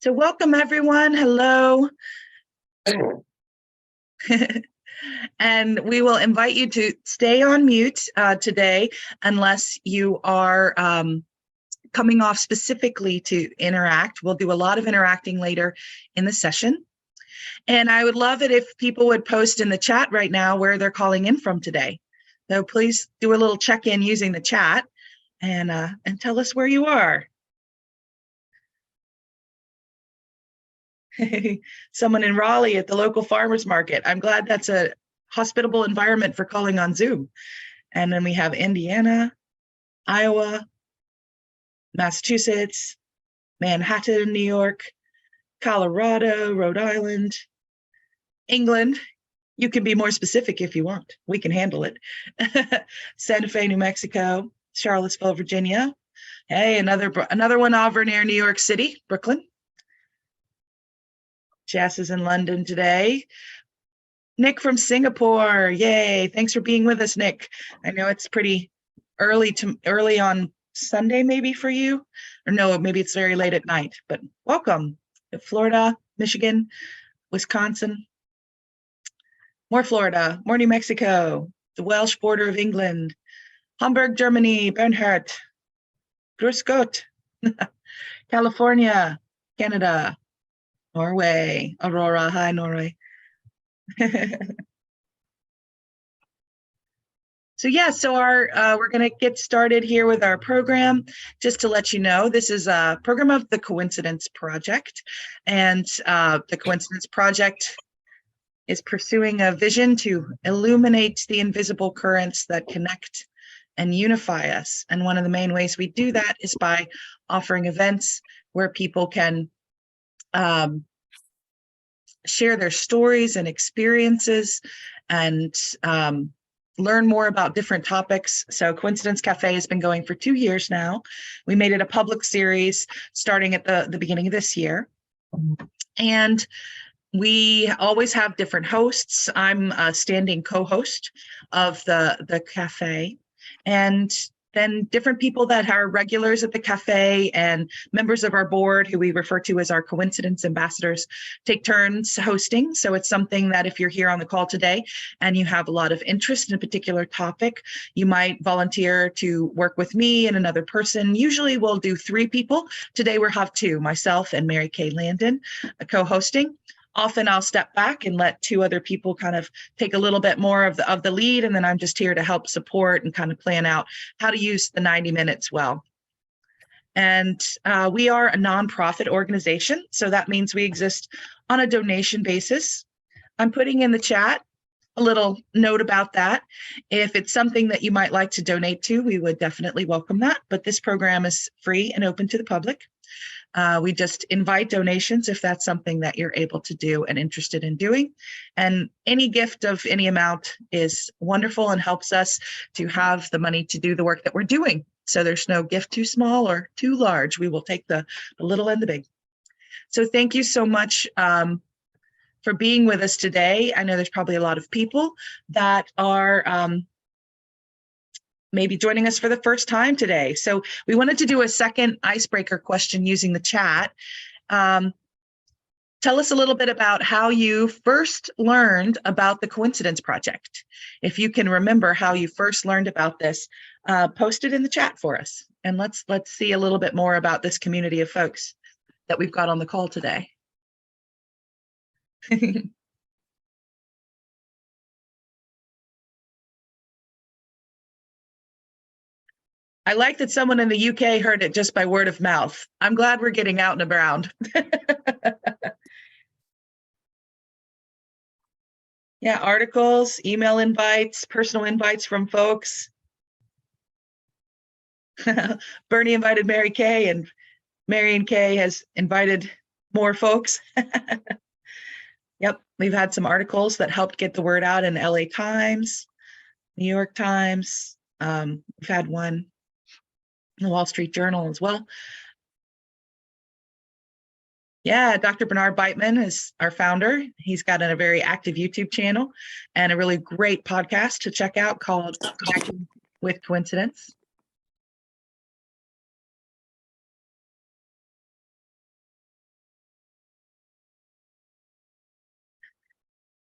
So welcome everyone, hello. And we will invite you to stay on mute today unless you are coming off specifically to interact. We'll do a lot of interacting later in the session. And I would love it if people would post in the chat right now where they're calling in from today. So please do a little check-in using the chat and tell us where you are. Someone in Raleigh at the local farmers market. I'm glad that's a hospitable environment for calling on Zoom. And then we have Indiana, Iowa, Massachusetts, Manhattan, New York, Colorado, Rhode Island, England. You can be more specific if you want. We can handle it. Santa Fe, New Mexico, Charlottesville, Virginia. Hey, another one over near New York City, Brooklyn. Jess is in London today. Nick from Singapore, yay! Thanks for being with us, Nick. I know it's pretty early on Sunday, maybe for you, or no, maybe it's very late at night. But welcome to Florida, Michigan, Wisconsin, more Florida, more New Mexico, the Welsh border of England, Hamburg, Germany, Bernhardt, Grüß Gott, California, Canada, Norway, Aurora, hi Norway. So we're going to get started here with our program. Just to let you know, this is a program of the Coincidence Project, and the Coincidence Project is pursuing a vision to illuminate the invisible currents that connect and unify us. And one of the main ways we do that is by offering events where people can share their stories and experiences and learn more about different topics. So Coincidence Cafe has been going for 2 years now. We made it a public series starting at the beginning of this year. And we always have different hosts. I'm a standing co-host of the cafe. And then different people that are regulars at the cafe and members of our board, who we refer to as our Coincidence Ambassadors, take turns hosting. So it's something that if you're here on the call today and you have a lot of interest in a particular topic, you might volunteer to work with me and another person. Usually we'll do 3 people. Today we'll have 2, myself and Kay Landon, co-hosting. Often I'll step back and let 2 other people kind of take a little bit more of the lead, and then I'm just here to help support and kind of plan out how to use the 90 minutes well. And we are a nonprofit organization, so that means we exist on a donation basis. I'm putting in the chat a little note about that. If it's something that you might like to donate to, we would definitely welcome that, but this program is free and open to the public. We just invite donations if that's something that you're able to do and interested in doing. And any gift of any amount is wonderful and helps us to have the money to do the work that we're doing. So there's no gift too small or too large. We will take the little and the big. So thank you so much for being with us today. I know there's probably a lot of people that are maybe joining us for the first time today. So we wanted to do a second icebreaker question using the chat. Tell us a little bit about how you first learned about the Coincidence Project. If you can remember how you first learned about this, post it in the chat for us. And let's see a little bit more about this community of folks that we've got on the call today. I like that someone in the UK heard it just by word of mouth. I'm glad we're getting out and around. Yeah, articles, email invites, personal invites from folks. Bernie invited Mary Kay, and Marion Kay has invited more folks. Yep, we've had some articles that helped get the word out in LA Times, New York Times. We've had one in the Wall Street Journal as well. Yeah, Dr. Bernard Beitman is our founder. He's got a very active YouTube channel and a really great podcast to check out called Connecting with Coincidence.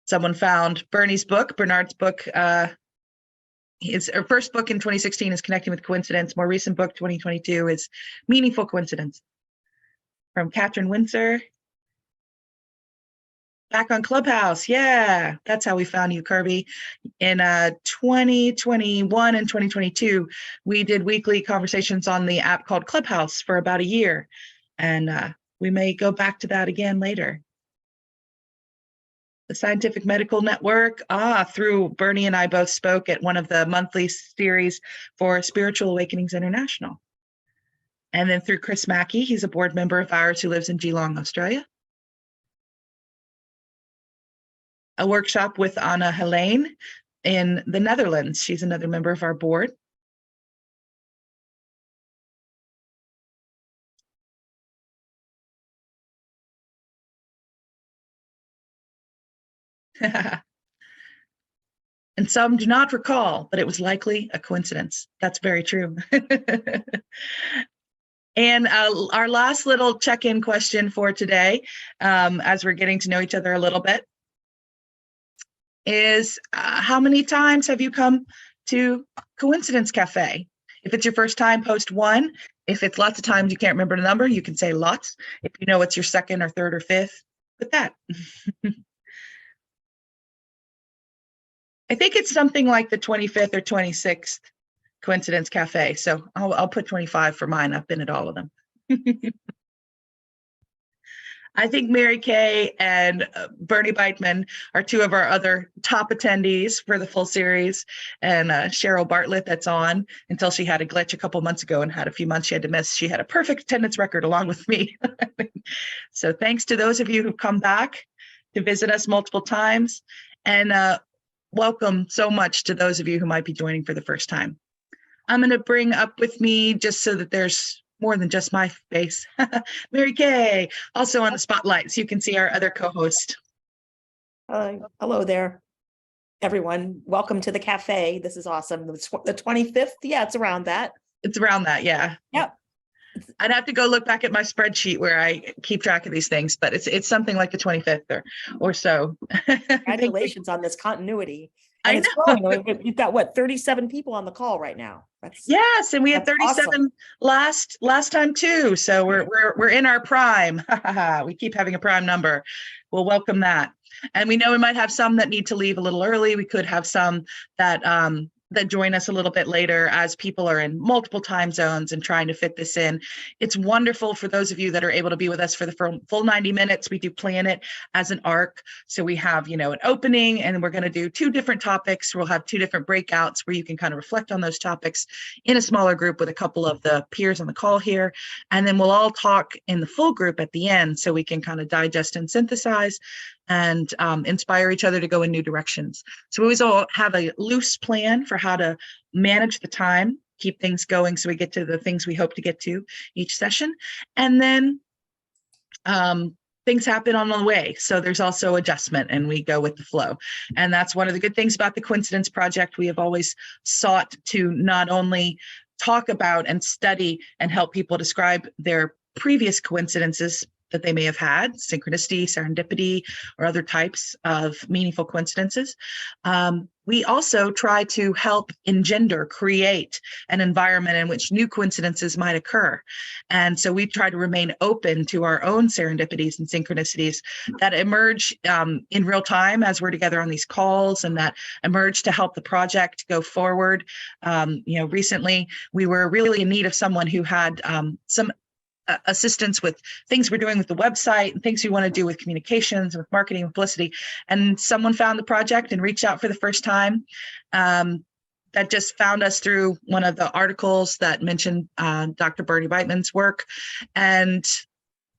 Someone found Bernie's book, Bernard's book. His first book in 2016 is Connecting with Coincidence. More recent book, 2022, is Meaningful Coincidence. From Catherine Windsor. Back on Clubhouse. Yeah, that's how we found you, Kirby. In 2021 and 2022, we did weekly conversations on the app called Clubhouse for about a year. And we may go back to that again later. The Scientific Medical Network, through Bernie and I both spoke at one of the monthly series for Spiritual Awakenings International. And then through Chris Mackey, he's a board member of ours who lives in Geelong, Australia. A workshop with Anna Helene in the Netherlands. She's another member of our board. And some do not recall, but it was likely a coincidence. That's very true. And our last little check-in question for today, as we're getting to know each other a little bit, is how many times have you come to Coincidence Cafe? If it's your first time, post 1. If it's lots of times you can't remember the number, you can say lots. If you know it's your second or third or fifth, put that. I think it's something like the 25th or 26th Coincidence Cafe. So I'll put 25 for mine. I've been at all of them. I think Mary Kay and Bernie Beitman are two of our other top attendees for the full series. And Cheryl Bartlett, that's on until she had a glitch a couple months ago and had a few months she had to miss. She had a perfect attendance record along with me. So thanks to those of you who've come back to visit us multiple times. And welcome so much to those of you who might be joining for the first time. I'm going to bring up with me, just so that there's more than just my face, Mary Kay, also on the spotlight, so you can see our other co-host. Hello there, everyone. Welcome to the cafe. This is awesome. The 25th. Yeah, it's around that. It's around that. Yeah. Yep. I'd have to go look back at my spreadsheet where I keep track of these things, but it's something like the 25th or so. Congratulations on this continuity. And it's growing. We've got what, 37 people on the call right now. Yes, and we had 37 awesome. last time too. So we're in our prime. We keep having a prime number. We'll welcome that. And we know we might have some that need to leave a little early. We could have some that that join us a little bit later as people are in multiple time zones and trying to fit this in. It's wonderful for those of you that are able to be with us for the full 90 minutes. We do plan it as an arc. So we have, an opening, and we're going to do 2 different topics. We'll have 2 different breakouts where you can kind of reflect on those topics in a smaller group with a couple of the peers on the call here. And then we'll all talk in the full group at the end so we can kind of digest and synthesize and inspire each other to go in new directions. So we always all have a loose plan for how to manage the time, keep things going so we get to the things we hope to get to each session. And then things happen on the way. So there's also adjustment and we go with the flow. And that's one of the good things about the Coincidence Project. We have always sought to not only talk about and study and help people describe their previous coincidences that they may have had, synchronicity, serendipity, or other types of meaningful coincidences. We also try to help create an environment in which new coincidences might occur. And so we try to remain open to our own serendipities and synchronicities that emerge in real time as we're together on these calls, and that emerge to help the project go forward. Recently we were really in need of someone who had some assistance with things we're doing with the website and things we want to do with communications and with marketing and publicity. And someone found the project and reached out for the first time. That just found us through one of the articles that mentioned Dr. Bernie Beitman's work. And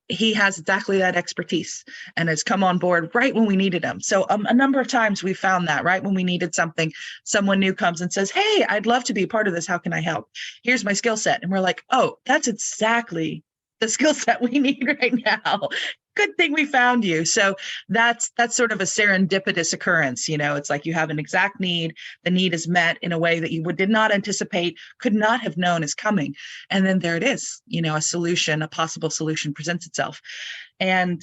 he has exactly that expertise and has come on board right when we needed him. So a number of times we found that right when we needed something, someone new comes and says, "Hey, I'd love to be a part of this. How can I help? Here's my skill set." And we're like, "Oh, that's exactly the skill set we need right now." good thing we found you. So that's sort of a serendipitous occurrence. It's like you have an exact need. The need is met in a way that you did not anticipate, could not have known is coming. And then there it is, a solution, a possible solution presents itself. And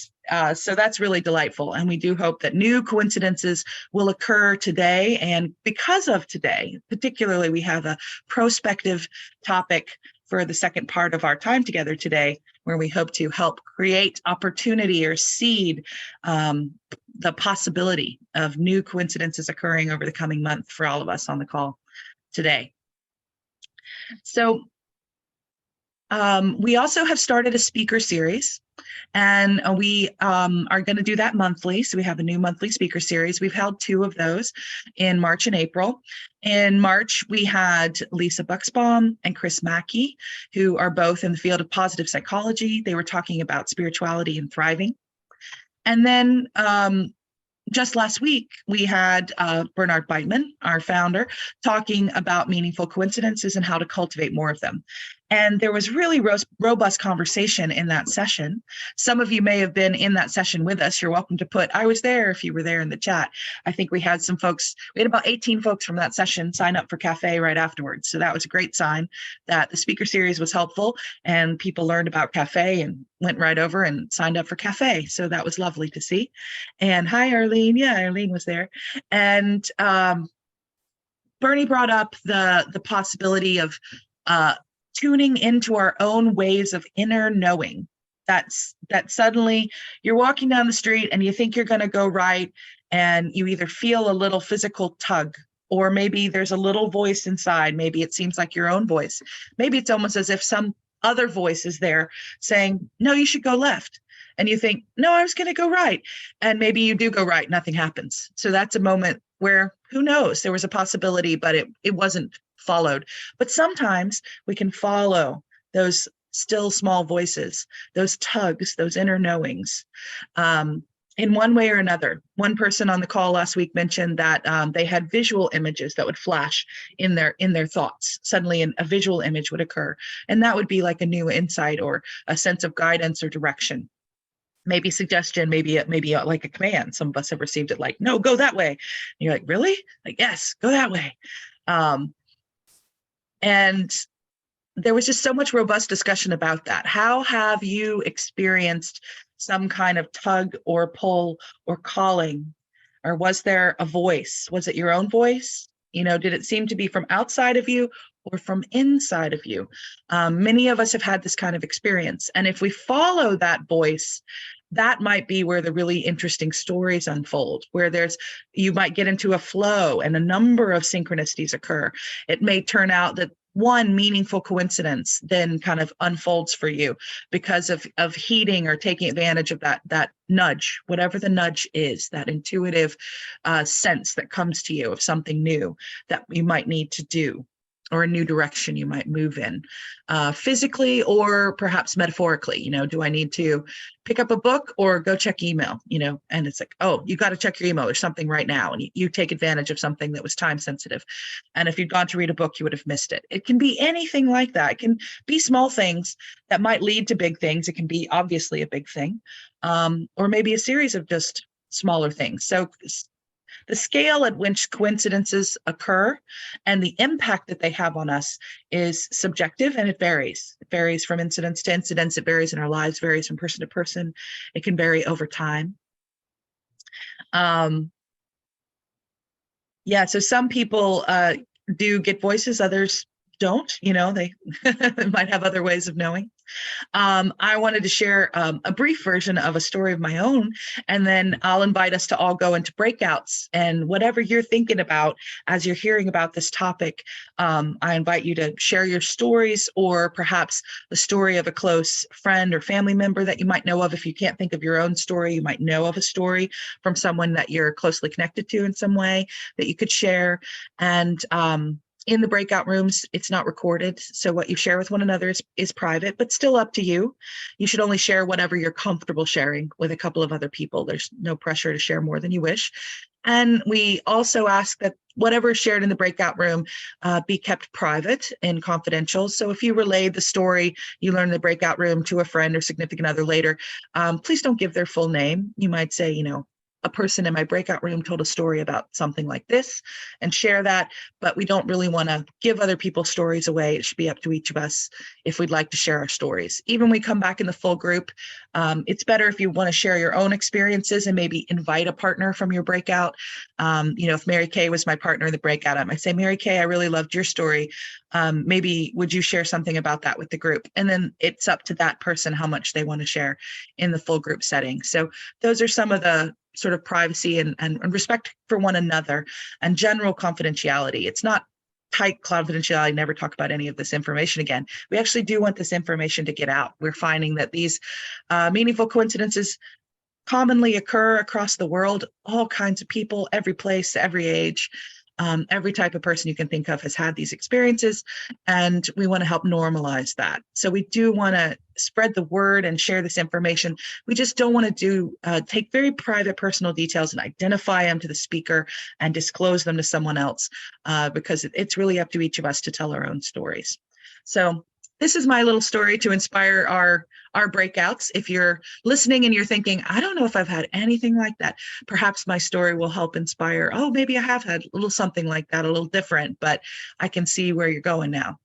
so that's really delightful. And we do hope that new coincidences will occur today. And because of today, particularly, we have a prospective topic for the second part of our time together today, where we hope to help create opportunity or seed the possibility of new coincidences occurring over the coming month for all of us on the call today. So we also have started a speaker series, and we are going to do that monthly. So we have a new monthly speaker series. We've held 2 of those in March and April. In March, we had Lisa Buxbaum and Chris Mackey, who are both in the field of positive psychology. They were talking about spirituality and thriving. And then just last week, we had Bernard Beitman, our founder, talking about meaningful coincidences and how to cultivate more of them. And there was really robust conversation in that session. Some of you may have been in that session with us. You're welcome to put, I was there if you were there in the chat. I think we had some folks, we had about 18 folks from that session sign up for Cafe right afterwards. So that was a great sign that the speaker series was helpful and people learned about Cafe and went right over and signed up for Cafe. So that was lovely to see. And hi, Arlene. Yeah, Arlene was there. And Bernie brought up the possibility of tuning into our own ways of inner knowing. That suddenly you're walking down the street and you think you're going to go right, and you either feel a little physical tug, or maybe there's a little voice inside. Maybe it seems like your own voice. Maybe it's almost as if some other voice is there saying, no, you should go left. And you think, no, I was going to go right. And maybe you do go right, nothing happens. So that's a moment where, who knows, there was a possibility, but it wasn't followed. But sometimes we can follow those still small voices, those tugs, those inner knowings, in one way or another. One person on the call last week mentioned that they had visual images that would flash in their thoughts. Suddenly a visual image would occur, and that would be like a new insight or a sense of guidance or direction. Maybe suggestion, maybe like a command. Some of us have received it like, no, go that way. And you're like, really? Like, yes, go that way. And there was just so much robust discussion about that. How have you experienced some kind of tug or pull or calling? Or was there a voice? Was it your own voice? Did it seem to be from outside of you or from inside of you? Many of us have had this kind of experience. And if we follow that voice, that might be where the really interesting stories unfold, where you might get into a flow and a number of synchronicities occur. It may turn out that one meaningful coincidence then kind of unfolds for you because of heeding or taking advantage of that nudge, whatever the nudge is, that intuitive sense that comes to you of something new that you might need to do, or a new direction you might move in, physically or perhaps metaphorically. Do I need to pick up a book or go check email? And it's like, oh, you got to check your email. There's something right now. And you take advantage of something that was time sensitive. And if you'd gone to read a book, you would have missed it. It can be anything like that. It can be small things that might lead to big things. It can be obviously a big thing, or maybe a series of just smaller things. So the scale at which coincidences occur and the impact that they have on us is subjective, and it varies. It varies from incidence to incidence. It varies in our lives, varies from person to person. It can vary over time. So some people do get voices, others don't. They might have other ways of knowing. I wanted to share a brief version of a story of my own, and then I'll invite us to all go into breakouts. And whatever you're thinking about as you're hearing about this topic, I invite you to share your stories, or perhaps the story of a close friend or family member that you might know of. If you can't think of your own story, you might know of a story from someone that you're closely connected to in some way that you could share. And in the breakout rooms, it's not recorded. So what you share with one another is private, but still up to you. You should only share whatever you're comfortable sharing with a couple of other people. There's no pressure to share more than you wish. And we also ask that whatever is shared in the breakout room be kept private and confidential. So if you relay the story you learn in the breakout room to a friend or significant other later, please don't give their full name. You might say, you know, a person in my breakout room told a story about something like this, and share that, but we don't really want to give other people's stories away. It should be up to each of us if we'd like to share our stories. Even when we come back in the full group, it's better if you want to share your own experiences and maybe invite a partner from your breakout. You know, if Mary Kay was my partner in the breakout, I might say, Mary Kay, I really loved your story. Maybe would you share something about that with the group? And then it's up to that person how much they want to share in the full group setting. So those are some of the sort of privacy and respect for one another and general confidentiality. It's not tight confidentiality, never talk about any of this information again. We actually do want this information to get out. We're finding that these meaningful coincidences commonly occur across the world. All kinds of people, every place, every age, every type of person you can think of has had these experiences, and we want to help normalize that. So we do want to spread the word and share this information. We just don't want to take very private personal details and identify them to the speaker and disclose them to someone else, because it's really up to each of us to tell our own stories. So this is my little story to inspire our breakouts. If you're listening and you're thinking, I don't know if I've had anything like that, perhaps my story will help inspire, oh, maybe I have had a little something like that, a little different, but I can see where you're going now.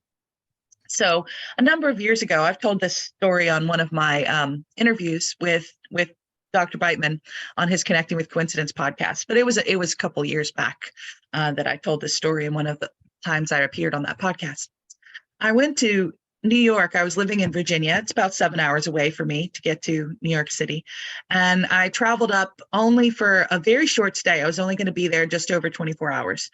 So a number of years ago, I've told this story on one of my interviews with Dr. Beitman on his Connecting with Coincidence podcast, but it was a couple years back that I told this story in one of the times I appeared on that podcast. I went to New York. I was living in Virginia. It's about 7 hours away for me to get to New York City. And I traveled up only for a very short stay. I was only going to be there just over 24 hours,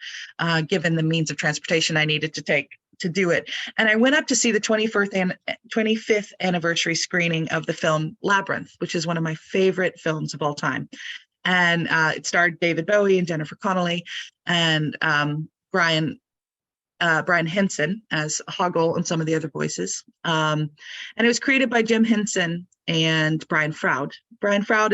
given the means of transportation I needed to take to do it. And I went up to see the 25th anniversary screening of the film Labyrinth, which is one of my favorite films of all time. And it starred David Bowie and Jennifer Connelly and Brian Henson as Hoggle and some of the other voices. And it was created by Jim Henson and Brian Froud. Brian Froud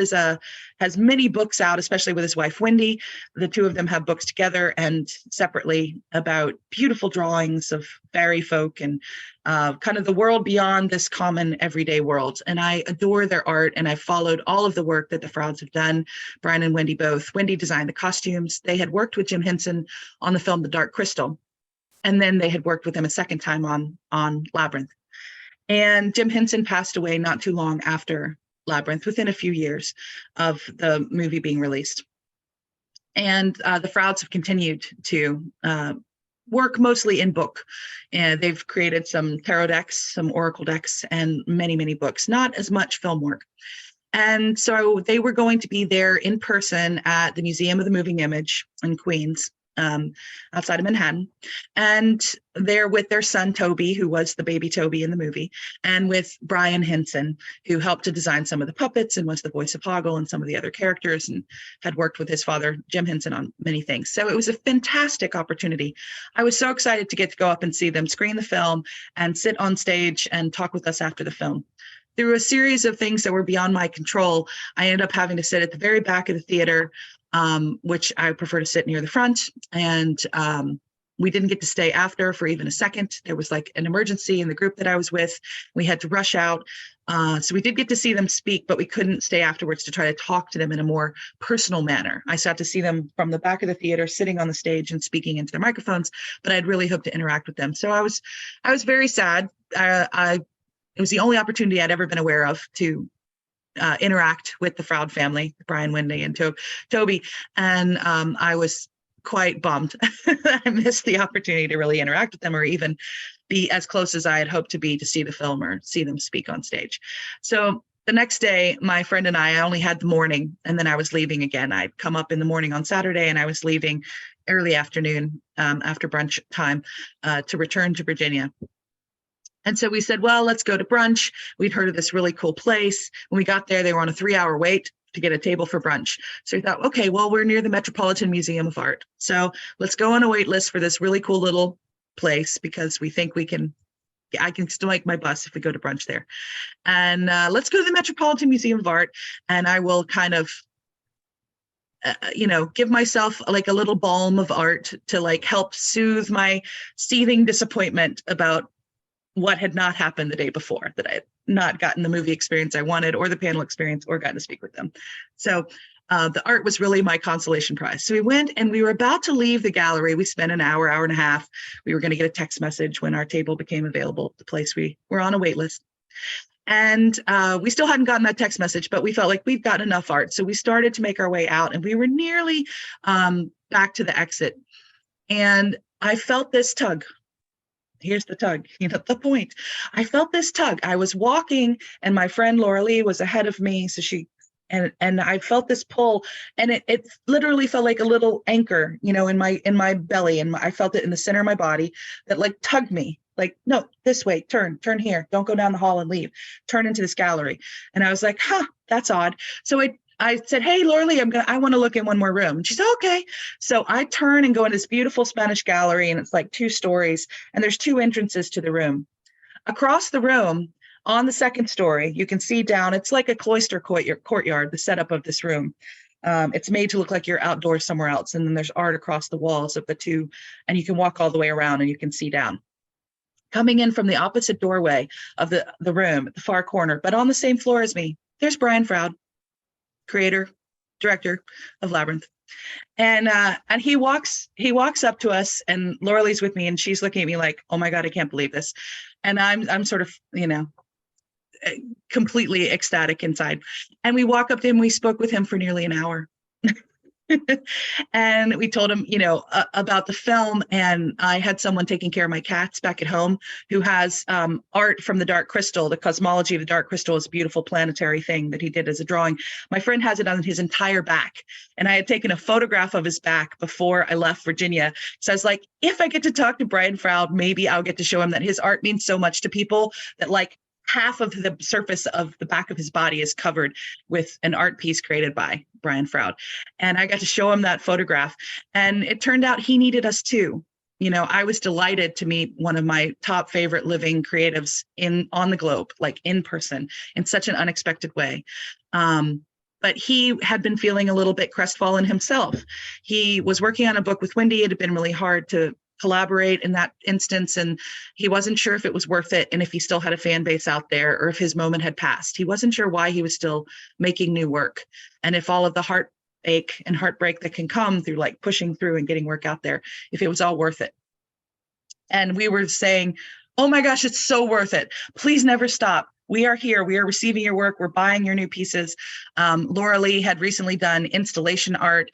has many books out, especially with his wife, Wendy. The two of them have books together and separately about beautiful drawings of fairy folk and kind of the world beyond this common everyday world. And I adore their art, and I followed all of the work that the Frouds have done. Brian and Wendy both. Wendy designed the costumes. They had worked with Jim Henson on the film The Dark Crystal. And then they had worked with him a second time on Labyrinth. And Jim Henson passed away not too long after Labyrinth, within a few years of the movie being released. And the Frouds have continued to work mostly in book. And they've created some tarot decks, some oracle decks, and many, many books, not as much film work. And so they were going to be there in person at the Museum of the Moving Image in Queens, outside of Manhattan, and they're with their son Toby, who was the baby Toby in the movie, and with Brian Henson, who helped to design some of the puppets and was the voice of Hoggle and some of the other characters, and had worked with his father Jim Henson on many things. So it was a fantastic opportunity. I was so excited to get to go up and see them screen the film and sit on stage and talk with us after the film. Through a series of things that were beyond my control, I ended up having to sit at the very back of the theater, which I prefer to sit near the front. And we didn't get to stay after for even a second. There was like an emergency in the group that I was with. We had to rush out. So we did get to see them speak, but we couldn't stay afterwards to try to talk to them in a more personal manner. I got to see them from the back of the theater, sitting on the stage and speaking into their microphones, but I'd really hoped to interact with them. So I was very sad. It was the only opportunity I'd ever been aware of to interact with the Froud family, Brian, Wendy, and Toby. And I was quite bummed. I missed the opportunity to really interact with them or even be as close as I had hoped to be to see the film or see them speak on stage. So the next day, my friend and I only had the morning, and then I was leaving again. I'd come up in the morning on Saturday, and I was leaving early afternoon after brunch time to return to Virginia. And so we said, well, let's go to brunch. We'd heard of this really cool place. When we got there, they were on a 3-hour wait to get a table for brunch. So we thought, okay, well, we're near the Metropolitan Museum of Art. So let's go on a wait list for this really cool little place because we think I can still make my bus if we go to brunch there. And let's go to the Metropolitan Museum of Art, and I will kind of give myself like a little balm of art to like help soothe my seething disappointment about what had not happened the day before, that I had not gotten the movie experience I wanted, or the panel experience, or gotten to speak with them. So the art was really my consolation prize. So we went and we were about to leave the gallery. We spent an hour and a half. We were going to get a text message when our table became available at the place. We were on a wait list. And we still hadn't gotten that text message, but we felt like we've got enough art. So we started to make our way out, and we were nearly back to the exit. And I felt this tug. Here's the tug, the point. I felt this tug. I was walking, and my friend Laura Lee was ahead of me. So and I felt this pull, and it literally felt like a little anchor, in my belly. And I felt it in the center of my body that like tugged me. Like, no, this way, turn here. Don't go down the hall and leave. Turn into this gallery. And I was like, that's odd. So I said, hey, Laura Lee, I want to look in one more room. And she said, okay. So I turn and go into this beautiful Spanish gallery, and it's like 2 stories, and there's 2 entrances to the room. Across the room, on the 2nd story, you can see down, it's like a cloister courtyard, the setup of this room. It's made to look like you're outdoors somewhere else. And then there's art across the walls of the 2, and you can walk all the way around and you can see down. Coming in from the opposite doorway of the room at the far corner, but on the same floor as me, there's Brian Froud, creator, director of Labyrinth. And he walks up to us, and Laura Lee's with me, and she's looking at me like, oh my God, I can't believe this. And I'm sort of, completely ecstatic inside. And we walk up to him, we spoke with him for nearly an hour. And we told him, about the film. And I had someone taking care of my cats back at home who has art from the Dark Crystal. The cosmology of the Dark Crystal is a beautiful planetary thing that he did as a drawing. My friend has it on his entire back. And I had taken a photograph of his back before I left Virginia. So I was like, if I get to talk to Brian Froud, maybe I'll get to show him that his art means so much to people that like half of the surface of the back of his body is covered with an art piece created by Brian Froud. And I got to show him that photograph. And it turned out he needed us too. I was delighted to meet one of my top favorite living creatives on the globe, like in person, in such an unexpected way. But he had been feeling a little bit crestfallen himself. He was working on a book with Wendy. It had been really hard to collaborate in that instance, and he wasn't sure if it was worth it and if he still had a fan base out there or if his moment had passed. He wasn't sure why he was still making new work, and if all of the heartache and heartbreak that can come through like pushing through and getting work out there, if it was all worth it. And we were saying, oh my gosh, it's so worth it. Please never stop. We are here. We are receiving your work. We're buying your new pieces. Laura Lee had recently done installation art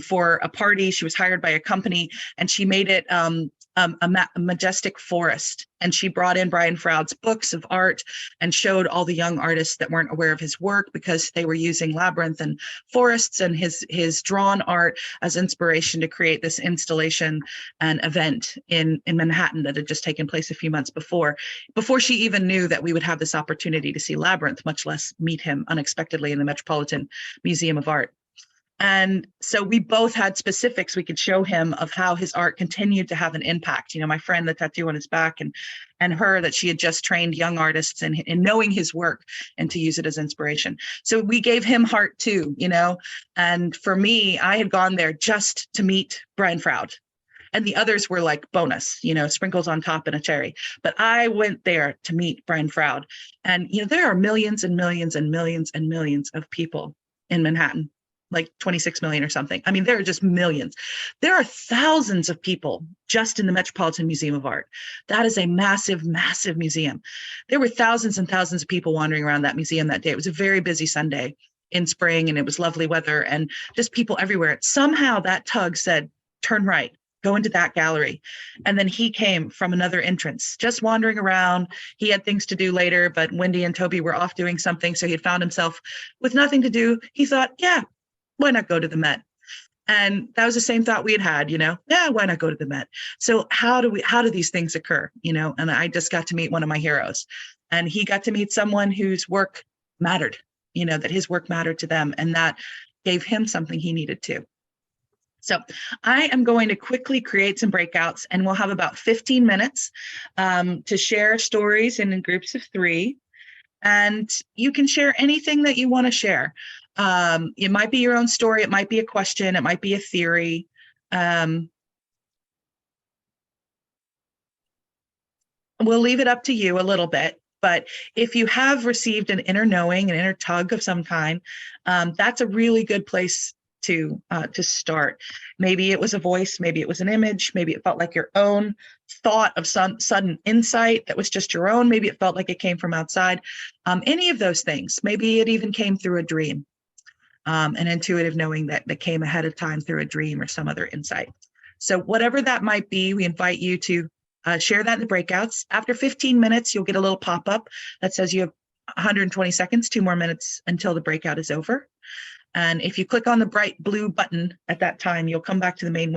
for a party. She was hired by a company, and she made it a majestic forest. And she brought in Brian Froud's books of art and showed all the young artists that weren't aware of his work because they were using Labyrinth and forests and his drawn art as inspiration to create this installation and event in Manhattan that had just taken place a few months before she even knew that we would have this opportunity to see Labyrinth, much less meet him unexpectedly in the Metropolitan Museum of Art. And so we both had specifics we could show him of how his art continued to have an impact. My friend, the tattoo on his back, and her, that she had just trained young artists in knowing his work and to use it as inspiration. So we gave him heart too, and for me, I had gone there just to meet Brian Froud. And the others were like bonus, sprinkles on top and a cherry. But I went there to meet Brian Froud. And, there are millions and millions and millions and millions of people in Manhattan, like 26 million or something. I mean, there are just millions. There are thousands of people just in the Metropolitan Museum of Art. That is a massive, massive museum. There were thousands and thousands of people wandering around that museum that day. It was a very busy Sunday in spring, and it was lovely weather and just people everywhere. Somehow that tug said, turn right, go into that gallery. And then he came from another entrance, just wandering around. He had things to do later, but Wendy and Toby were off doing something. So he had found himself with nothing to do. He thought, yeah, why not go to the Met? And that was the same thought we had, yeah, why not go to the Met? So how do these things occur, and I just got to meet one of my heroes, and he got to meet someone whose work mattered, that his work mattered to them, and that gave him something he needed too. So I am going to quickly create some breakouts, and we'll have about 15 minutes to share stories in groups of 3. and you can share anything that you want to share. It might be your own story. It might be a question. It might be a theory. We'll leave it up to you a little bit. But if you have received an inner knowing, an inner tug of some kind, that's a really good place to start. Maybe it was a voice, maybe it was an image, maybe it felt like your own thought of some sudden insight that was just your own. Maybe it felt like it came from outside. Any of those things. Maybe it even came through a dream, an intuitive knowing that came ahead of time through a dream or some other insight. So whatever that might be, we invite you to share that in the breakouts. After 15 minutes, you'll get a little pop-up that says you have 120 seconds, 2 more minutes until the breakout is over. And if you click on the bright blue button at that time, you'll come back to the main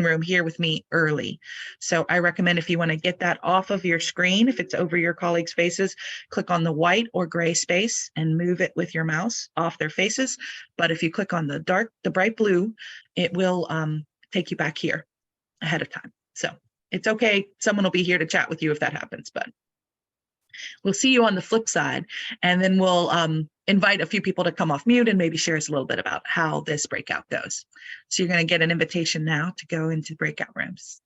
room here with me early. So I recommend, if you want to get that off of your screen, if it's over your colleagues' faces, click on the white or gray space and move it with your mouse off their faces. But if you click on the bright blue, it will take you back here ahead of time. So it's okay. Someone will be here to chat with you if that happens, but we'll see you on the flip side. And then we'll invite a few people to come off mute and maybe share us a little bit about how this breakout goes. So you're going to get an invitation now to go into breakout rooms.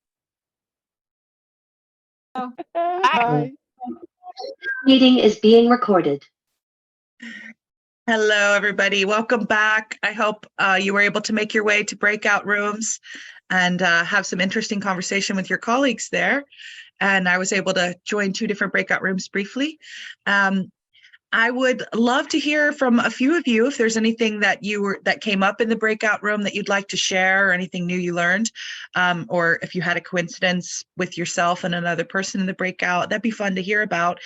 Hi. Meeting is being recorded. Hello, everybody. Welcome back. I hope you were able to make your way to breakout rooms and have some interesting conversation with your colleagues there. And I was able to join 2 different breakout rooms briefly. I would love to hear from a few of you if there's anything that came up in the breakout room that you'd like to share, or anything new you learned, or if you had a coincidence with yourself and another person in the breakout. That'd be fun to hear about.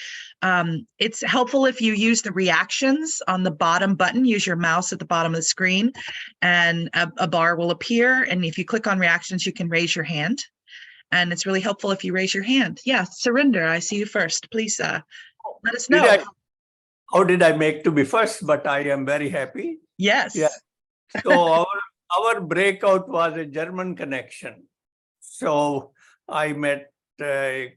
It's helpful if you use the reactions on the bottom button. Use your mouse at the bottom of the screen, and a bar will appear. And if you click on reactions, you can raise your hand. And it's really helpful if you raise your hand. Yeah, Surinder, I see you first. Please let us know. How did I make to be first? But I am very happy. Yes. Yeah. So our breakout was a German connection. So I met a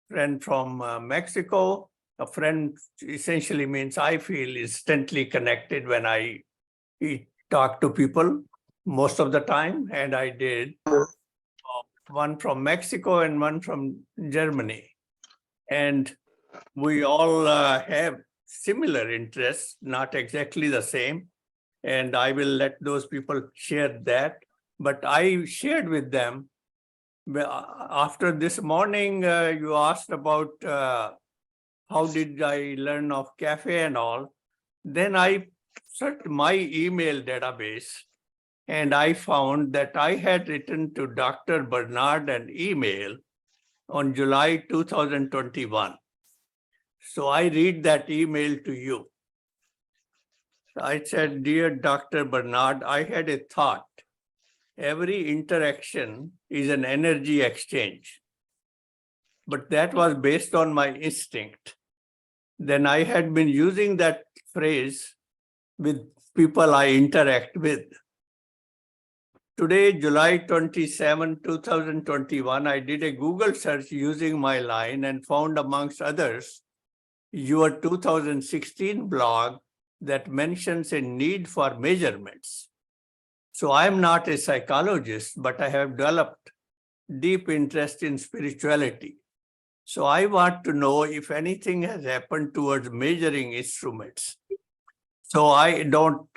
friend from Mexico. A friend essentially means I feel instantly connected when I talk to people most of the time, and I did. One from Mexico and one from Germany. And we all have similar interests, not exactly the same. And I will let those people share that. But I shared with them, after this morning, you asked about how did I learn of cafe and all. Then I searched my email database, and I found that I had written to Dr. Bernard an email on July 2021. So I read that email to you. I said, "Dear Dr. Bernard, I had a thought. Every interaction is an energy exchange." But that was based on my instinct. Then I had been using that phrase with people I interact with. Today, July 27, 2021, I did a Google search using my line and found, amongst others, your 2016 blog that mentions a need for measurements. So I'm not a psychologist, but I have developed deep interest in spirituality. So I want to know if anything has happened towards measuring instruments. So I don't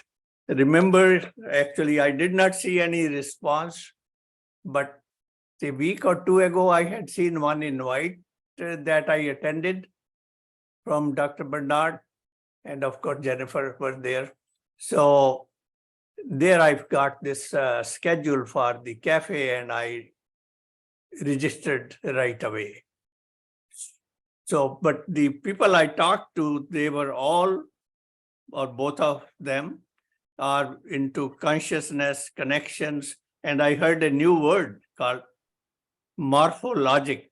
remember, actually, I did not see any response, but a week or 2 ago, I had seen one invite that I attended from Dr. Bernard, and of course, Jennifer was there. So there I've got this schedule for the cafe, and I registered right away. So, but the people I talked to, they were all, or both of them, are into consciousness, connections, and I heard a new word called morphologic.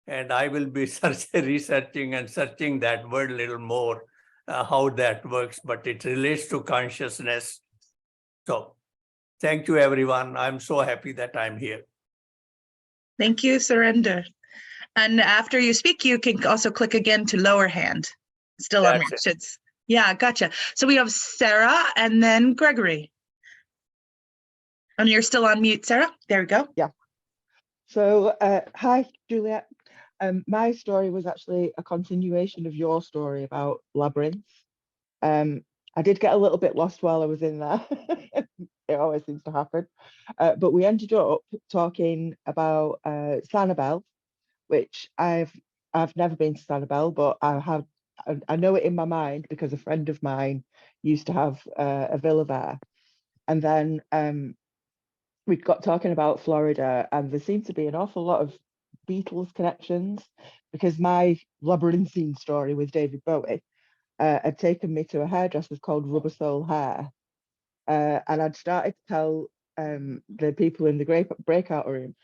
And I will be researching and searching that word a little more, how that works, but it relates to consciousness. So thank you, everyone. I'm so happy that I'm here. Thank you, Surinder. And after you speak, you can also click again to lower hand. Still That's unreached. It's, yeah, gotcha. So we have Sarah and then Gregory. And you're still on mute, Sarah. There we go. So, hi, Juliet. My story was actually a continuation of your story about labyrinths. I did get a little bit lost while I was in there. It always seems to happen. But we ended up talking about Sanibel, which I've never been to Sanibel, but I know it in my mind because a friend of mine used to have a villa there. And then we got talking about Florida, and there seemed to be an awful lot of Beatles connections because my labyrinthine story with David Bowie had taken me to a hairdresser called Rubber Soul Hair. And I'd started to tell the people in the breakout room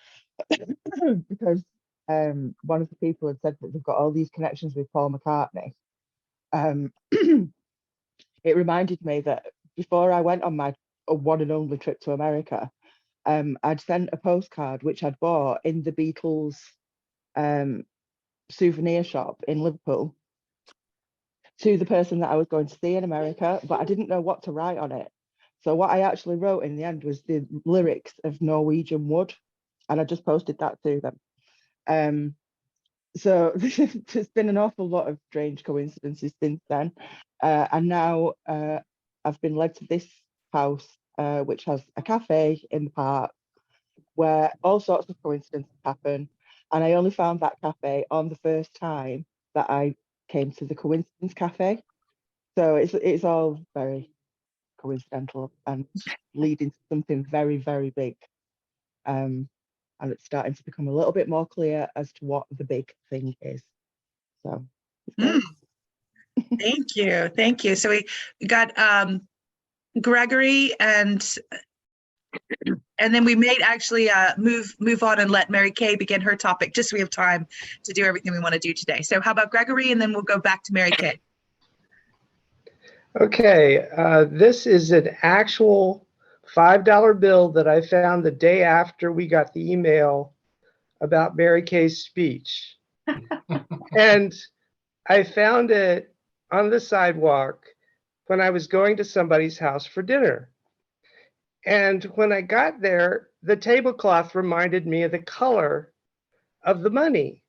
because one of the people had said that they've got all these connections with Paul McCartney. It reminded me that before I went on my one and only trip to America, I'd sent a postcard which I'd bought in the Beatles souvenir shop in Liverpool to the person that I was going to see in America, but I didn't know what to write on it. So what I actually wrote in the end was the lyrics of Norwegian Wood, and I just posted that to them. So there's been an awful lot of strange coincidences since then. And now I've been led to this house, which has a cafe in the park where all sorts of coincidences happen. And I only found that cafe on the first time that I came to the Coincidence Cafe. So it's all very coincidental and leading to something very, very big. And it's starting to become a little bit more clear as to what the big thing is. So it's great. Thank you. Thank you. So we got Gregory and then we may actually move on and let Mary Kay begin her topic, just so we have time to do everything we want to do today. So how about Gregory, and then we'll go back to Mary Kay. Okay, this is an actual $5 bill that I found the day after we got the email about Mary Kay's speech. And I found it on the sidewalk when I was going to somebody's house for dinner. And when I got there, the tablecloth reminded me of the color of the money.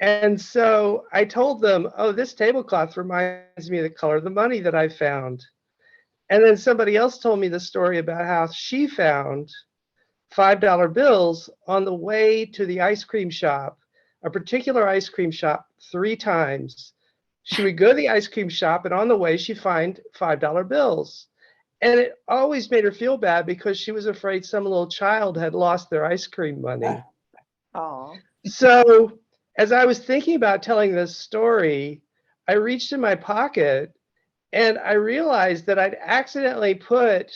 And so I told them, oh, this tablecloth reminds me of the color of the money that I found. And then somebody else told me the story about how she found $5 bills on the way to the ice cream shop, a particular ice cream shop, 3 times. She would go to the ice cream shop, and on the way, she'd find $5 bills. And it always made her feel bad because she was afraid some little child had lost their ice cream money. Oh, So as I was thinking about telling this story, I reached in my pocket and I realized that I'd accidentally put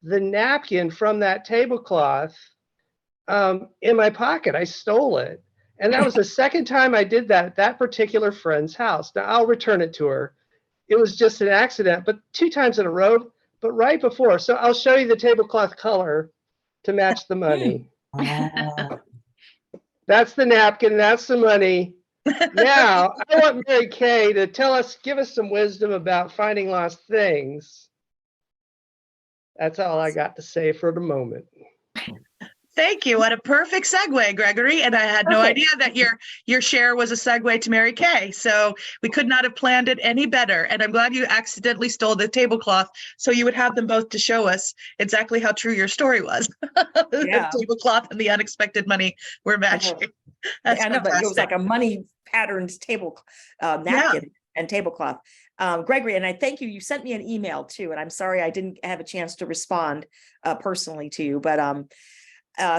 the napkin from that tablecloth in my pocket. I stole it. And that was the second time I did that at that particular friend's house. Now I'll return it to her. It was just an accident, but 2 times in a row, but right before. So I'll show you the tablecloth color to match the money. That's the napkin, that's the money. Now, I want Mary Kay to give us some wisdom about finding lost things. That's all I got to say for the moment. Thank you. What a perfect segue, Gregory. And I had no idea that your share was a segue to Mary Kay. So we could not have planned it any better. And I'm glad you accidentally stole the tablecloth so you would have them both to show us exactly how true your story was. Yeah. The tablecloth and the unexpected money were matching. That's I know, but it was fantastic. like a money patterned napkin and tablecloth. Gregory, and I thank you. You sent me an email too, and I'm sorry I didn't have a chance to respond personally to you, but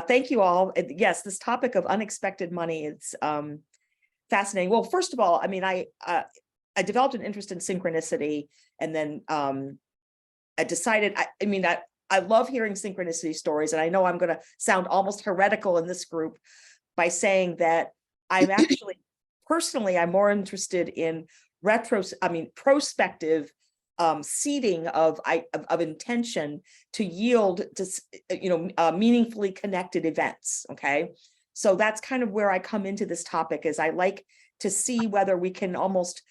thank you all. Yes, this topic of unexpected money is fascinating. Well, first of all, I mean, I developed an interest in synchronicity, and then I decided, I love hearing synchronicity stories, and I know I'm going to sound almost heretical in this group by saying that I'm actually, personally, I'm more interested in prospective seeding of intention to yield to meaningfully connected events. Okay, so that's kind of where I come into this topic, is I like to see whether we can almost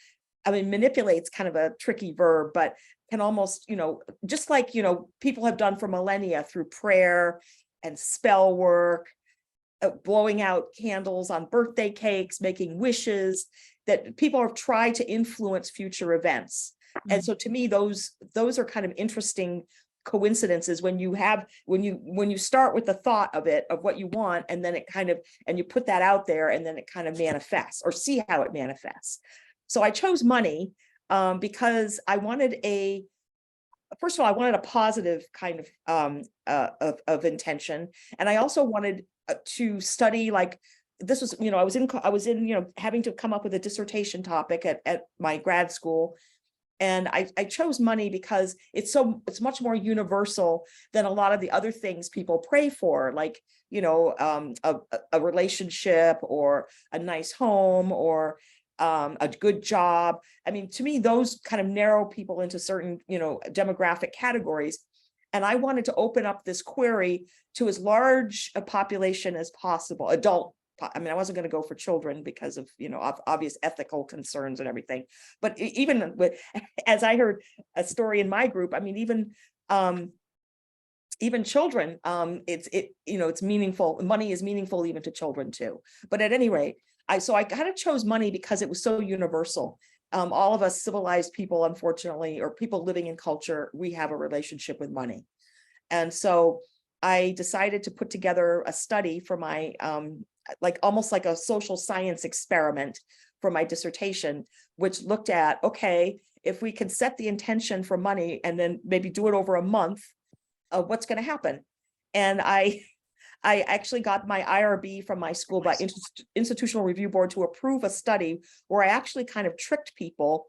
I mean, manipulate's kind of a tricky verb, but can almost, just like, people have done for millennia through prayer and spell work, blowing out candles on birthday cakes, making wishes, that people have tried to influence future events. And so to me, those are kind of interesting coincidences when you start with the thought of what you want, and then and you put that out there, and then it kind of manifests, or see how it manifests. So I chose money because I wanted first of all, I wanted a positive kind of intention. And I also wanted to study, like, this was, I was in, having to come up with a dissertation topic at my grad school. And I chose money because it's much more universal than a lot of the other things people pray for, like, a relationship, or a nice home, or a good job. I mean, to me, those kind of narrow people into certain, demographic categories. And I wanted to open up this query to as large a population as possible, adult. I mean, I wasn't going to go for children because of, obvious ethical concerns and everything. But even as I heard a story in my group, I mean, even children, it's meaningful. Money is meaningful even to children too. But at any rate, I kind of chose money because it was so universal. All of us civilized people, unfortunately, or people living in culture, we have a relationship with money. And so I decided to put together a study for my, almost like a social science experiment for my dissertation, which looked at, okay, if we can set the intention for money and then maybe do it over a month, what's going to happen? And I actually got my IRB from my school, by Institutional Review Board, to approve a study where I actually kind of tricked people.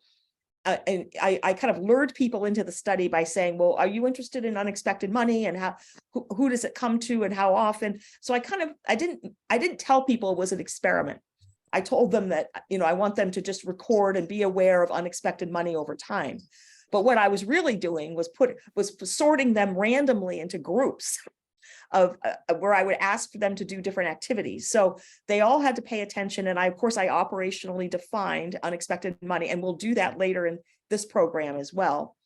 And I kind of lured people into the study by saying, well, are you interested in unexpected money, and who does it come to, and how often? So I didn't tell people it was an experiment. I told them that, I want them to just record and be aware of unexpected money over time. But what I was really doing was sorting them randomly into groups of where I would ask for them to do different activities. So they all had to pay attention. And of course, I operationally defined unexpected money, and we'll do that later in this program as well.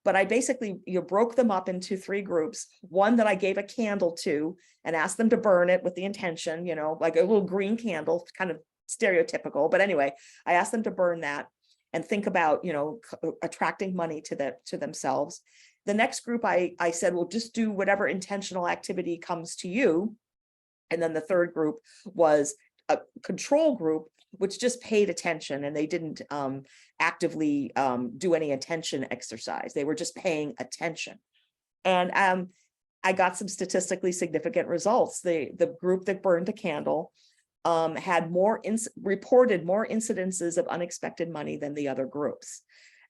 But I basically, broke them up into 3 groups. One that I gave a candle to and asked them to burn it with the intention, like a little green candle, kind of stereotypical. But anyway, I asked them to burn that and think about, attracting money to themselves. The next group, I said, well, just do whatever intentional activity comes to you. And then the third group was a control group, which just paid attention, and they didn't actively do any attention exercise. They were just paying attention. And I got some statistically significant results. The group that burned the candle had reported more incidences of unexpected money than the other groups.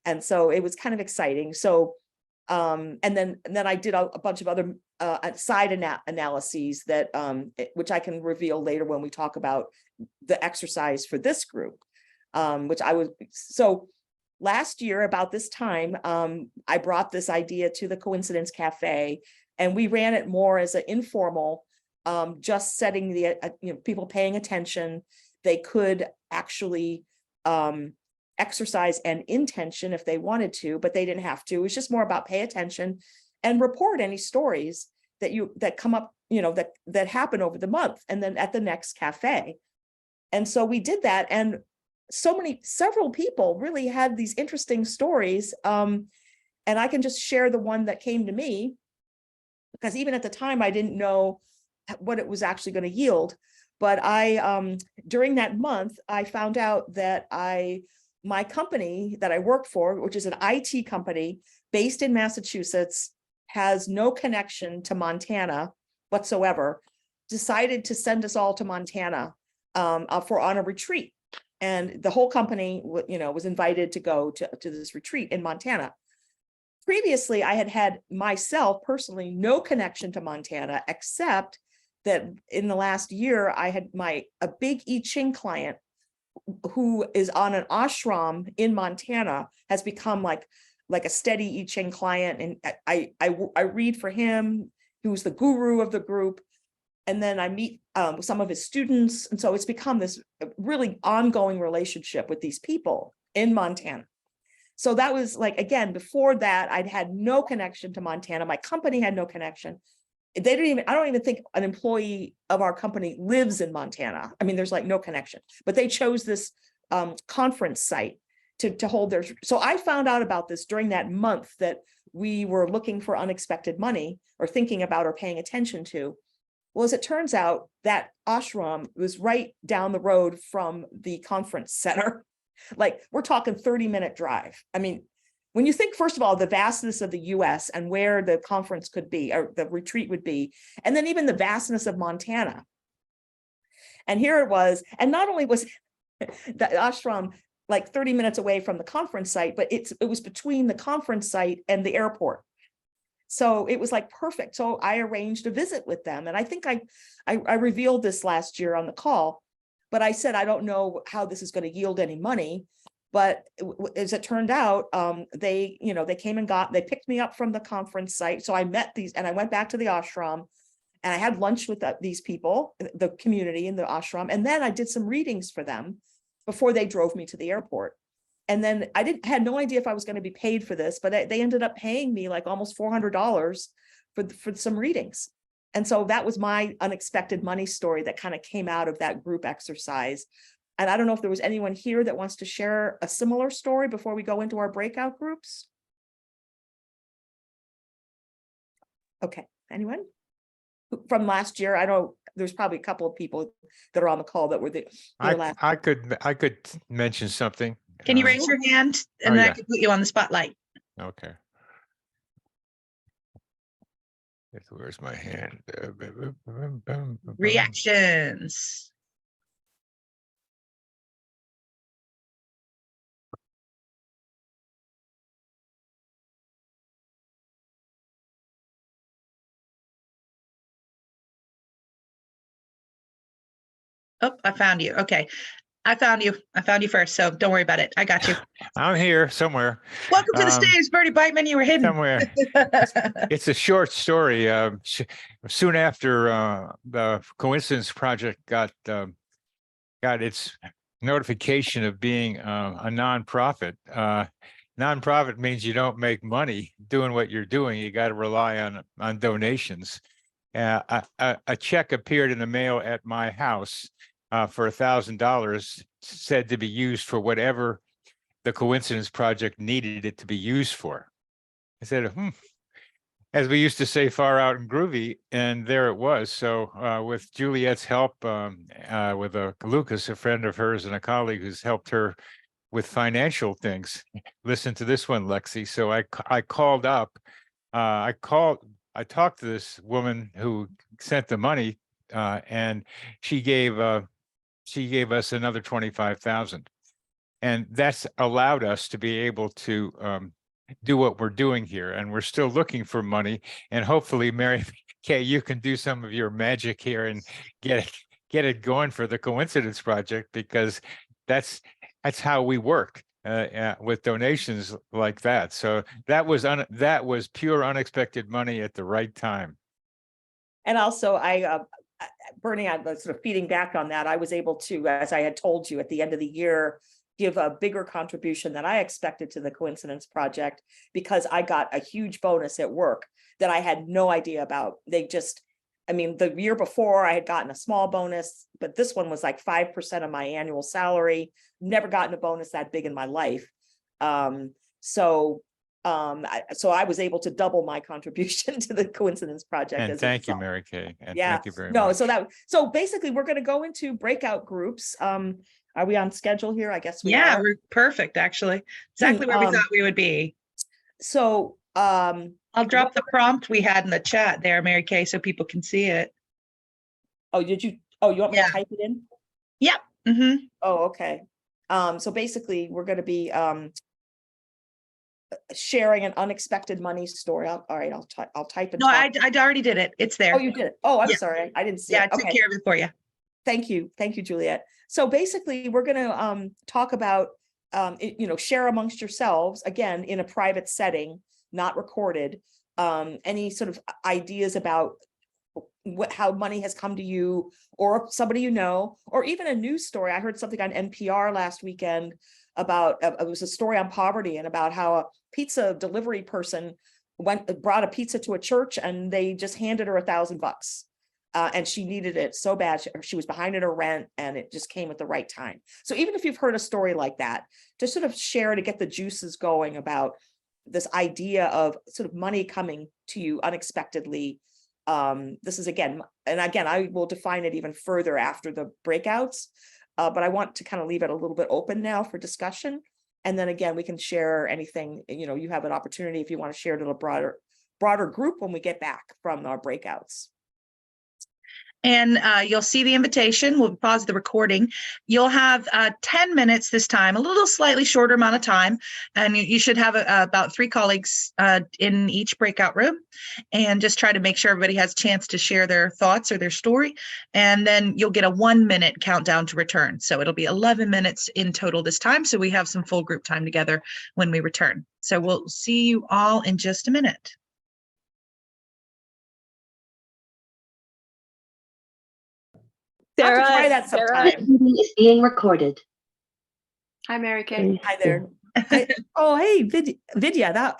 And so it was kind of exciting. So and then I did a bunch of other side analyses that which I can reveal later when we talk about the exercise for this group, so last year about this time, I brought this idea to the Coincidence Cafe, and we ran it more as an informal, just setting the people paying attention. They could actually exercise an intention if they wanted to, but they didn't have to. It was just more about pay attention and report any stories that come up, that happen over the month, and then at the next cafe. And so we did that, and several people really had these interesting stories. And I can just share the one that came to me, because even at the time I didn't know what it was actually going to yield. But during that month, I found out that my company that I work for, which is an IT company based in Massachusetts, has no connection to Montana whatsoever, decided to send us all to Montana on a retreat. And the whole company, was invited to go to this retreat in Montana. Previously, I had myself personally no connection to Montana, except that in the last year, I had a big I Ching client who is on an ashram in Montana, has become like a steady I Ching client. And I read for him, who's the guru of the group. And then I meet some of his students. And so it's become this really ongoing relationship with these people in Montana. So that was like, again, before that, I'd had no connection to Montana. My company had no connection. I don't even think an employee of our company lives in Montana. I mean, there's like no connection, but they chose this conference site to hold their, so I found out about this during that month that we were looking for unexpected money or thinking about or paying attention to. Well, as it turns out, that ashram was right down the road from the conference center. Like, we're talking 30-minute drive. I mean, when you think, first of all, the vastness of the US and where the conference could be, or the retreat would be, and then even the vastness of Montana. And here it was, and not only was the ashram like 30 minutes away from the conference site, but it was between the conference site and the airport. So it was like perfect. So I arranged a visit with them. And I think I revealed this last year on the call, but I said, I don't know how this is going to yield any money. But as it turned out, they came and they picked me up from the conference site. So I met these, and I went back to the ashram, and I had lunch with these people, the community in the ashram. And then I did some readings for them before they drove me to the airport. And then I had no idea if I was going to be paid for this, but they ended up paying me like almost $400 for some readings. And so that was my unexpected money story that kind of came out of that group exercise. And I don't know if there was anyone here that wants to share a similar story before we go into our breakout groups. Okay, anyone? From last year, I know there's probably a couple of people that are on the call that were the last. I could mention something. Can you raise your hand and then I can put you on the spotlight? Okay. Where's my hand? Reactions. Oh, I found you. Okay. I found you first, so don't worry about it. I got you. I'm here somewhere. Welcome to the stage, Bertie Beitman. You were hidden. Somewhere. It's a short story. Soon after the Coincidence Project got its notification of being a nonprofit. Nonprofit means you don't make money doing what you're doing. You got to rely on donations. A check appeared in the mail at my house for $1,000, said to be used for whatever the Coincidence Project needed it to be used for. I said, as we used to say, far out and groovy, and there it was. So with Juliet's help, with Lucas, a friend of hers and a colleague who's helped her with financial things. Listen to this one, Lexi. So I called up, I talked to this woman who sent the money, and she gave us another 25,000, and that's allowed us to be able to do what we're doing here. And we're still looking for money, and hopefully, Mary Kay, you can do some of your magic here and get it going for the Coincidence Project, because that's how we work with donations like that. So that was pure unexpected money at the right time. And also, Bernie, I'm sort of feeding back on that. I was able to, as I had told you, at the end of the year, give a bigger contribution than I expected to the Coincidence Project, because I got a huge bonus at work that I had no idea about. The year before I had gotten a small bonus, but this one was like 5% of my annual salary. Never gotten a bonus that big in my life. So I was able to double my contribution to the Coincidence Project. And thank you, Mary Kay. And thank you very much. So basically we're going to go into breakout groups. Are we on schedule here? I guess we are. We're perfect, actually. Exactly where we thought we would be. So I'll drop the prompt we had in the chat there, Mary Kay, so people can see it. Oh, did you? Oh, you want me to type it in? Yep. Mm-hmm. Oh, okay. So basically we're going to be sharing an unexpected money story. All right, I'll type it. No, I already did it. It's there. Oh, you did it. Oh, I'm sorry. I didn't see it. I took care of it for you. Thank you, Juliet. So basically, we're going to talk about, share amongst yourselves, again, in a private setting, not recorded, any sort of ideas about how money has come to you, or somebody you know, or even a news story. I heard something on NPR last weekend about, it was a story on poverty and about how a pizza delivery person brought a pizza to a church and they just handed her $1,000. And she needed it so bad. She was behind in her rent and it just came at the right time. So even if you've heard a story like that, to sort of share, to get the juices going about this idea of sort of money coming to you unexpectedly. This is again, I will define it even further after the breakouts, but I want to kind of leave it a little bit open now for discussion. And then again, we can share anything, you have an opportunity if you want to share it in a broader group when we get back from our breakouts. And you'll see the invitation. We'll pause the recording. You'll have 10 minutes this time, a little slightly shorter amount of time. And you should have about 3 colleagues in each breakout room, and just try to make sure everybody has a chance to share their thoughts or their story. And then you'll get a 1-minute countdown to return. So it'll be 11 minutes in total this time. So we have some full group time together when we return. So we'll see you all in just a minute. Have to try that sometime. This meeting is being recorded. Hi, Mary Kay. Hi there. Oh, hey, Vidya,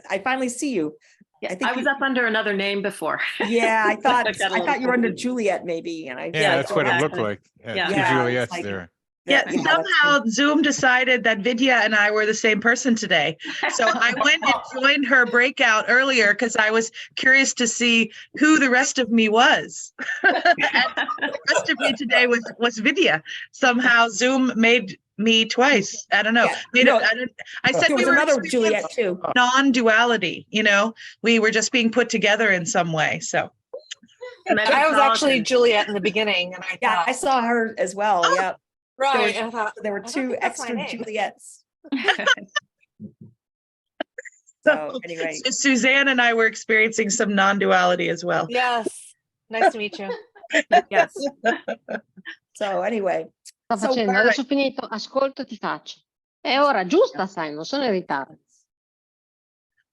I finally see you. Yeah, think I was you- up under another name before. Yeah, I thought Got a little you were under confused. Juliet maybe, and Yeah, that's what it exactly. looked like. Yeah. Two Yeah, it's Juliets like- there. Yeah, that's somehow Zoom decided that Vidya and I were the same person today. So I went and joined her breakout earlier because I was curious to see who the rest of me was. And the rest of me today was Vidya. Somehow Zoom made me twice. I don't know. Yeah, I said there we was were another experiencing Juliet too. non-duality, we were just being put together in some way. So I was actually Juliet in the beginning, and I Yeah, thought, I saw her as well. Oh, Yeah, right. And I thought, there were I don't 2 think that's my extra name. Juliets. So anyway, so Suzanne and I were experiencing some non-duality as well. Yes. Nice to meet you. yes. So anyway, Sto So, facendo, Barbara- adesso ho finito, ascolto, ti faccio. È ora giusta, sai, non sono in ritardo.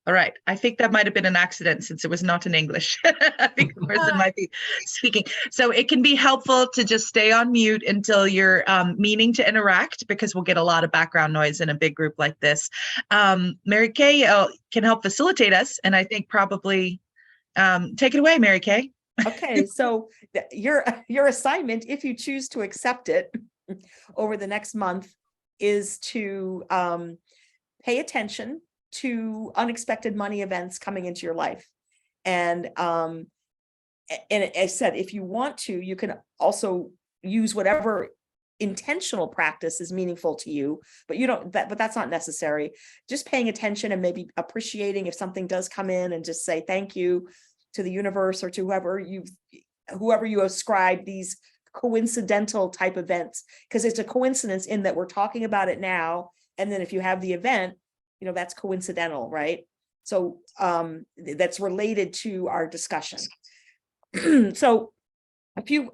All right. I think that might have been an accident since it was not in English. I think the person might be speaking. So it can be helpful to just stay on mute until you're meaning to interact, because we'll get a lot of background noise in a big group like this. Mary Kay can help facilitate us, and I think probably take it away, Mary Kay. okay, so your assignment, if you choose to accept it over the next month, is to pay attention to unexpected money events coming into your life. And I said, if you want to, you can also use whatever intentional practice is meaningful to you, but but that's not necessary. Just paying attention and maybe appreciating if something does come in, and just say thank you to the universe or to whoever you ascribe these coincidental type events, because it's a coincidence in that we're talking about it now. And then if you have the event, that's coincidental, right? So that's related to our discussion. So a few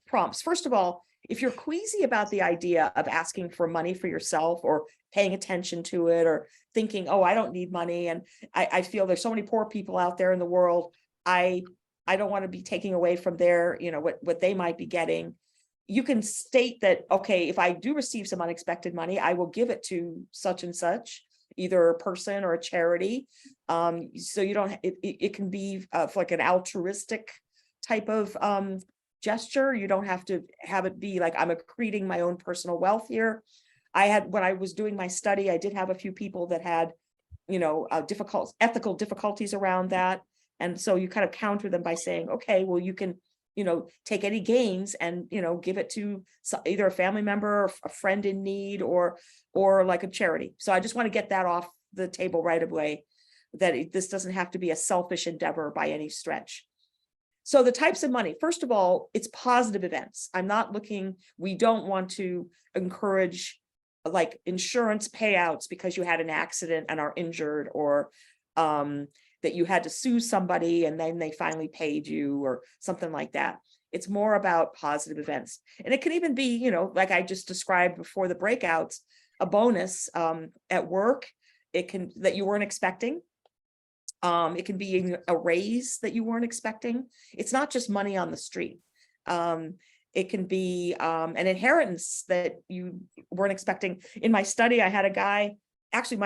prompts. First of all, if you're queasy about the idea of asking for money for yourself, or paying attention to it, or thinking, oh, I don't need money, and I feel there's so many poor people out there in the world, I don't want to be taking away from their, what they might be getting. You can state that, okay, if I do receive some unexpected money, I will give it to such and such, either a person or a charity. So you don't, it can be like an altruistic type of gesture. You don't have to have it be like I'm accreting my own personal wealth here. When I was doing my study, I did have a few people that had, ethical difficulties around that. And so you kind of counter them by saying, okay, well, you can, take any gains and, give it to either a family member or a friend in need, or like a charity. So I just want to get that off the table right away, that this doesn't have to be a selfish endeavor by any stretch. So the types of money, first of all, it's positive events. We don't want to encourage like insurance payouts because you had an accident and are injured, or that you had to sue somebody and then they finally paid you, or something like that. It's more about positive events. And it can even be, like I just described before the breakouts, a bonus at work, that you weren't expecting. It can be a raise that you weren't expecting. It's not just money on the street. It can be an inheritance that you weren't expecting. In my study, I had a guy, actually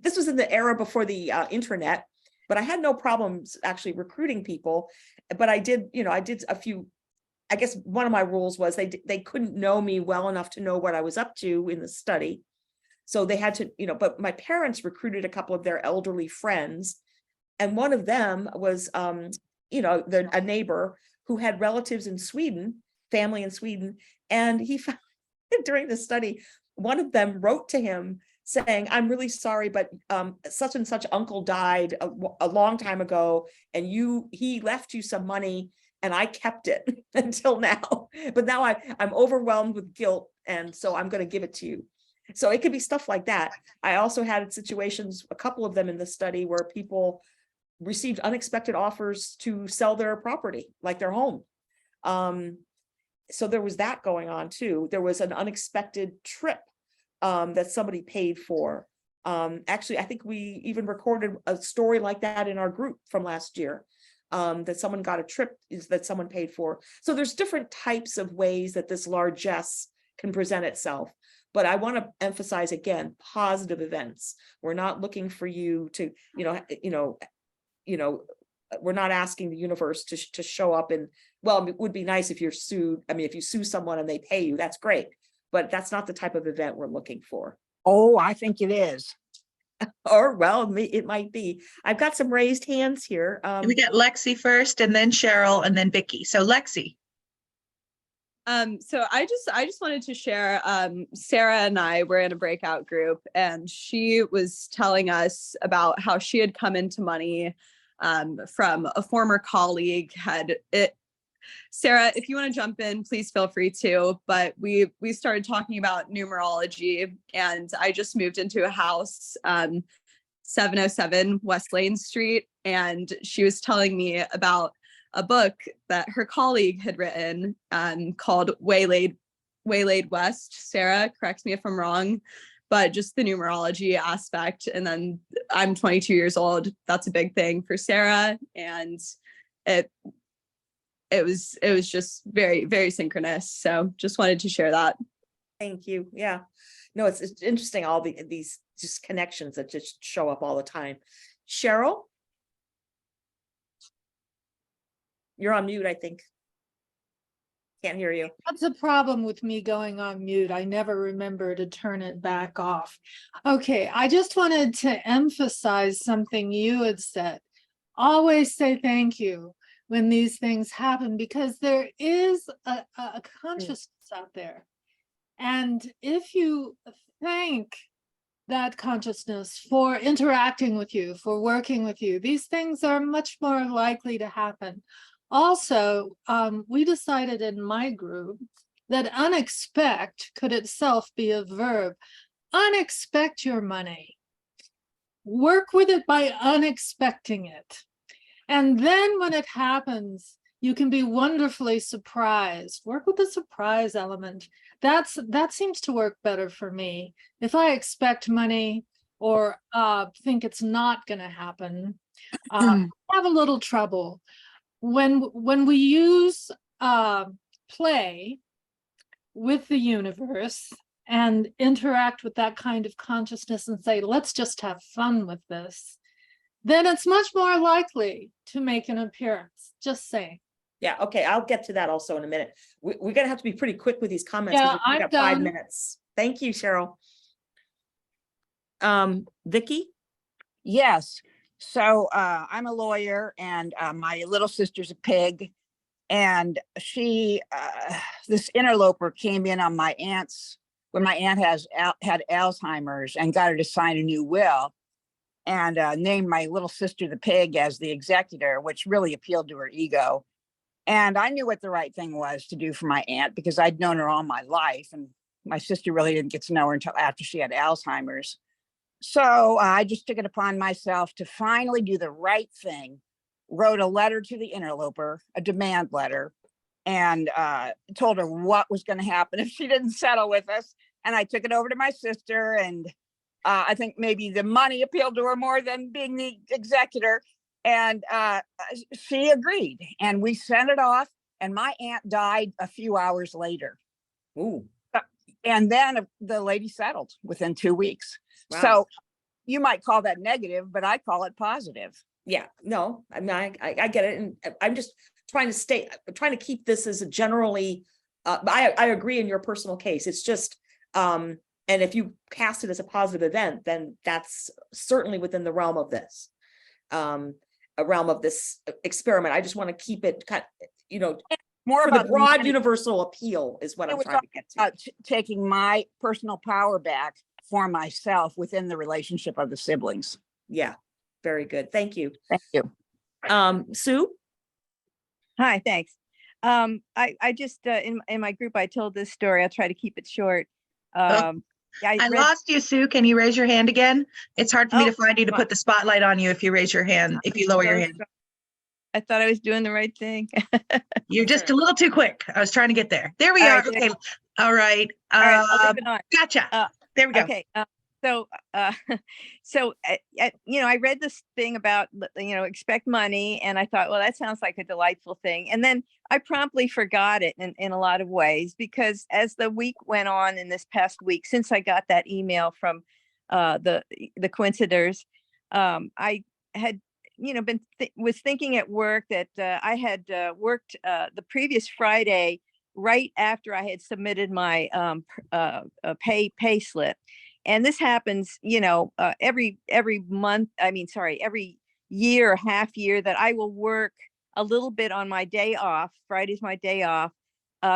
this was in the era before the internet, but I had no problems actually recruiting people. But I did a few, I guess one of my rules was they couldn't know me well enough to know what I was up to in the study. So they had to, but my parents recruited a couple of their elderly friends. And one of them was, a neighbor who had relatives in Sweden, family in Sweden. And he found during the study, one of them wrote to him saying, I'm really sorry, but such and such uncle died a long time ago, and he left you some money and I kept it until now. But now I'm overwhelmed with guilt, and so I'm going to give it to you. So it could be stuff like that. I also had situations, a couple of them in the study, where people received unexpected offers to sell their property, like their home. So there was that going on too. There was an unexpected trip that somebody paid for. Actually, I think we even recorded a story like that in our group from last year, that someone got a trip that someone paid for. So there's different types of ways that this largesse can present itself. But I want to emphasize again, positive events. We're not looking for you to, we're not asking the universe to show up and, well, it would be nice if you're sued. I mean, if you sue someone and they pay you, that's great. But that's not the type of event we're looking for. Oh, I think it is. Or, well, it might be. I've got some raised hands here. We get Lexi first, and then Cheryl, and then Vicky. So Lexi. So I just wanted to share, Sarah and I were in a breakout group, and she was telling us about how she had come into money from a former colleague. Sarah, if you want to jump in, please feel free to, but we started talking about numerology, and I just moved into a house, 707 West Lane Street, and she was telling me about a book that her colleague had written called Waylaid West. Sarah, correct me if I'm wrong, but just the numerology aspect. And then I'm 22 years old. That's a big thing for Sarah. And it was just very, very synchronous. So just wanted to share that. Thank you. Yeah. No, it's interesting, all these just connections that just show up all the time. Cheryl? You're on mute, I think. Can't hear you. That's a problem with me going on mute. I never remember to turn it back off. Okay, I just wanted to emphasize something you had said. Always say thank you when these things happen, because there is a consciousness out there. And if you thank that consciousness for interacting with you, for working with you, these things are much more likely to happen. Also, we decided in my group that unexpect could itself be a verb. Unexpect your money. Work with it by unexpecting it. And then when it happens, you can be wonderfully surprised. Work with the surprise element. That seems to work better for me. If I expect money or think it's not going to happen, I have a little trouble. When we use play with the universe and interact with that kind of consciousness and say, let's just have fun with this, then it's much more likely to make an appearance. Just saying. Yeah, okay, I'll get to that also in a minute. We're going to have to be pretty quick with these comments. Yeah, We've got 5 minutes. Thank you, Cheryl. Vicky? Yes. So I'm a lawyer, and my little sister's a pig, and she, this interloper came in on my aunt's, when my aunt had Alzheimer's, and got her to sign a new will, and named my little sister the pig as the executor, which really appealed to her ego. And I knew what the right thing was to do for my aunt, because I'd known her all my life, and my sister really didn't get to know her until after she had Alzheimer's. So I just took it upon myself to finally do the right thing, wrote a letter to the interloper, a demand letter, and told her what was going to happen if she didn't settle with us. And I took it over to my sister, and I think maybe the money appealed to her more than being the executor. And she agreed, and we sent it off. and my aunt died a few hours later. Ooh, And then the lady settled within 2 weeks. wow. So you might call that negative, but I call it positive. Yeah, no, I mean, I get it. And I'm just trying to keep this as a generally, I agree in your personal case. It's just, and if you cast it as a positive event, then that's certainly within the realm of this, a realm of this experiment. I just want to keep it kind of, More for the about broad money. universal appeal is what It I'm was trying to get to. taking my personal power back for myself within the relationship of the siblings. Yeah, very good. Thank you. Thank you. Sue? Hi, thanks. I just in my group I told this story. I'll try to keep it short. I lost you, Sue. Can you raise your hand again? It's hard for me to find you to put the spotlight on you if you raise your hand, if you lower your hand. I thought I was doing the right thing. You're just a little too quick. I was trying to get there. There we are. Okay. All right. I'll leave it on. Gotcha. There we go. Okay. So I read this thing about, expect money. And I thought, well, that sounds like a delightful thing. And then I promptly forgot it in a lot of ways, because as the week went on in this past week, since I got that email from the Coinciders, I had, was thinking at work that I had worked the previous Friday, right after I had submitted my pay slip. And this happens, every month, every year or half year, that I will work a little bit on my day off. Friday's my day off,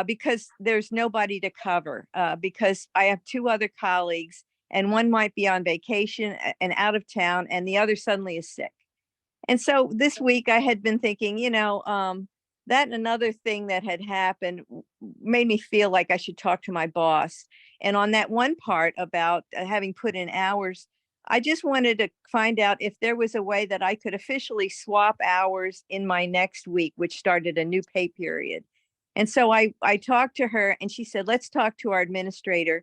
because there's nobody to cover, because I have two other colleagues, and one might be on vacation and out of town, and the other suddenly is sick. And so this week I had been thinking, that and another thing that had happened made me feel like I should talk to my boss. And on that one part about having put in hours, I just wanted to find out if there was a way that I could officially swap hours in my next week, which started a new pay period. And so I talked to her, and she said, let's talk to our administrator.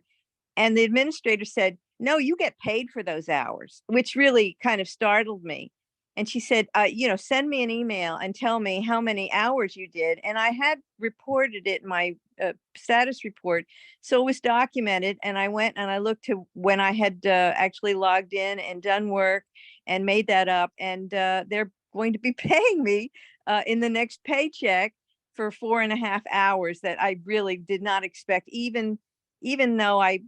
And the administrator said, no, you get paid for those hours, which really kind of startled me. And she said, send me an email and tell me how many hours you did. And I had reported it in my status report. So it was documented. And I went and I looked to when I had actually logged in and done work and made that up. And they're going to be paying me in the next paycheck for 4.5 hours that I really did not expect, even though I,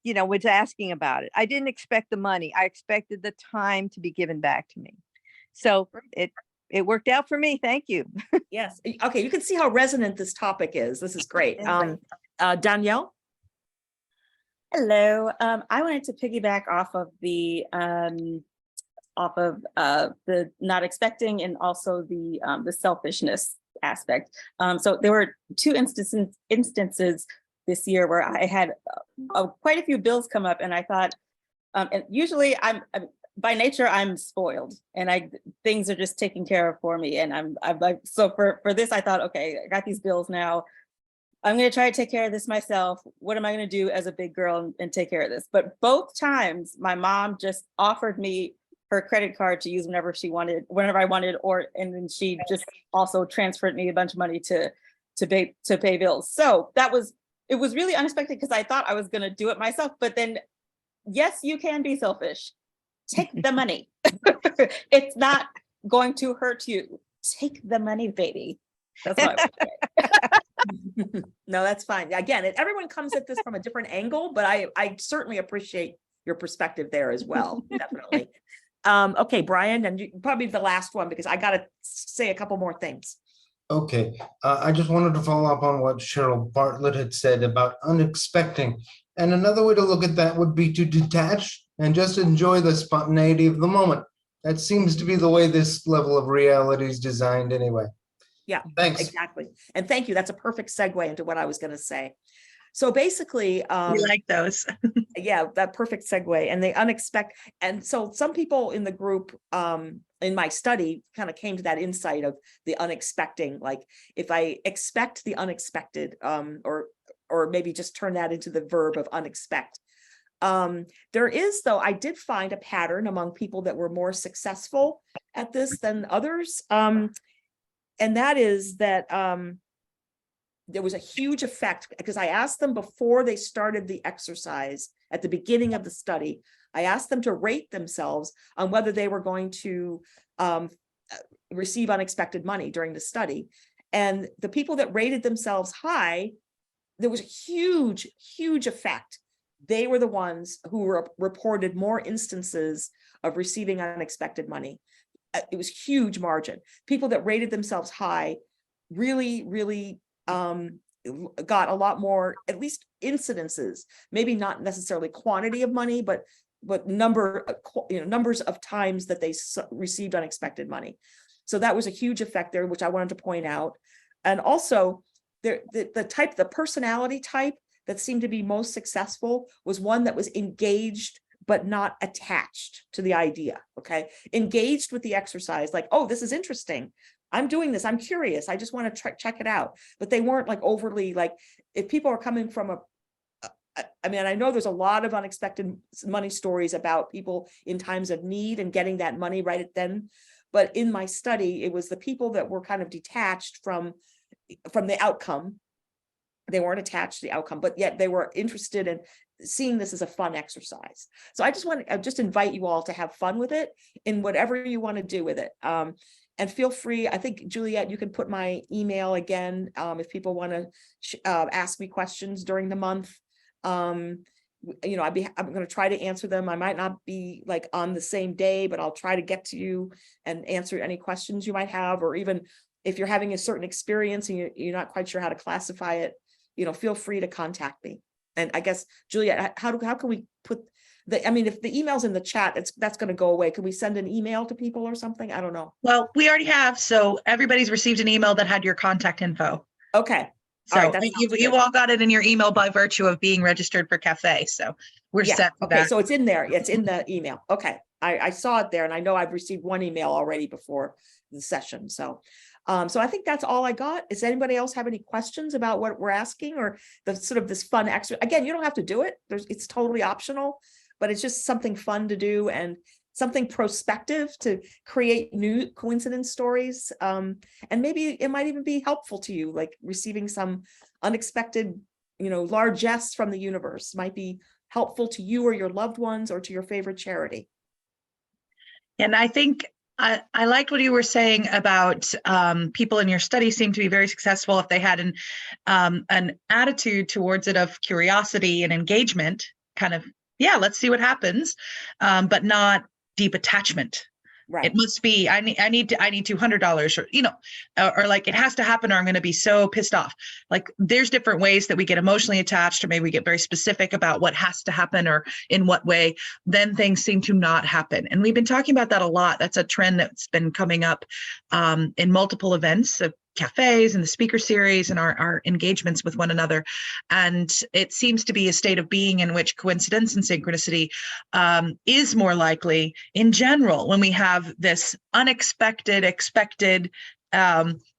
was asking about it. I didn't expect the money. I expected the time to be given back to me. So it worked out for me. Thank you. Yes. Okay. You can see how resonant this topic is. This is great. Danielle? Hello. I wanted to piggyback off of the not expecting, and also the selfishness aspect. So there were two instances this year where I had quite a few bills come up, and I thought, and usually I'm by nature, I'm spoiled, and things are just taken care of for me. And I'm like, so for this, I thought, okay, I got these bills now. I'm going to try to take care of this myself. What am I going to do as a big girl and take care of this? But both times my mom just offered me her credit card to use whenever I wanted, and then she just also transferred me a bunch of money to pay bills. So it was really unexpected, because I thought I was going to do it myself. But then, yes, you can be selfish. Take the money. It's not going to hurt you. Take the money, baby. That's what I would say. No, that's fine. Again, everyone comes at this from a different angle, but I certainly appreciate your perspective there as well. Definitely. Okay, Brian, and probably the last one, because I got to say a couple more things. Okay, I just wanted to follow up on what Cheryl Bartlett had said about unexpecting. And another way to look at that would be to detach and just enjoy the spontaneity of the moment. That seems to be the way this level of reality is designed anyway. Yeah, thanks. Exactly. And thank you. That's a perfect segue into what I was going to say. So basically, we like those. Yeah, that perfect segue. And they unexpected. And so some people in the group, in my study, kind of came to that insight of the unexpecting. Like, if I expect the unexpected, or maybe just turn that into the verb of unexpect. There is, though, I did find a pattern among people that were more successful at this than others. And that is that there was a huge effect, because I asked them before they started the exercise at the beginning of the study, I asked them to rate themselves on whether they were going to receive unexpected money during the study. And the people that rated themselves high, there was a huge, huge effect. They were the ones who reported more instances of receiving unexpected money. It was huge margin. People that rated themselves high really, really got a lot more, at least incidences, maybe not necessarily quantity of money, but numbers of times that they received unexpected money. So that was a huge effect there, which I wanted to point out. And also the personality type that seemed to be most successful was one that was engaged but not attached to the idea. Okay, engaged with the exercise, like, oh, this is interesting, I'm doing this, I'm curious, I just want to check it out. But they weren't like overly, like, if people are coming from I mean, I know there's a lot of unexpected money stories about people in times of need and getting that money right then. But in my study, it was the people that were kind of detached from the outcome. They weren't attached to the outcome, but yet they were interested in seeing this as a fun exercise. So I just invite you all to have fun with it in whatever you want to do with it. And feel free, I think, Juliet, you can put my email again if people want to ask me questions during the month. I'm going to try to answer them. I might not be like on the same day, but I'll try to get to you and answer any questions you might have, or even if you're having a certain experience and you're not quite sure how to classify it, feel free to contact me. And I guess, Juliet, how can we put if the email's in the chat, that's going to go away. Could we send an email to people or something? I don't know. Well, we already have. So everybody's received an email that had your contact info. Okay. So all right, you all got it in your email by virtue of being registered for Cafe. So we're set for okay, that. so it's in there. It's in the email. Okay. I saw it there, and I know I've received one email already before the session. So I think that's all I got. Does anybody else have any questions about what we're asking, or the sort of this fun exercise? Again, you don't have to do it. It's totally optional, but it's just something fun to do and something prospective to create new coincidence stories. And maybe it might even be helpful to you, like receiving some unexpected, largesse from the universe might be helpful to you or your loved ones or to your favorite charity. And I think I liked what you were saying about people in your study seem to be very successful if they had an attitude towards it of curiosity and engagement, kind of, let's see what happens, but not deep attachment. Right. It must be, I need $200, or like it has to happen or I'm going to be so pissed off. Like there's different ways that we get emotionally attached, or maybe we get very specific about what has to happen or in what way, then things seem to not happen. And we've been talking about that a lot. That's a trend that's been coming up in multiple events of cafes and the speaker series and our engagements with one another. And it seems to be a state of being in which coincidence and synchronicity is more likely in general when we have this unexpected, expected,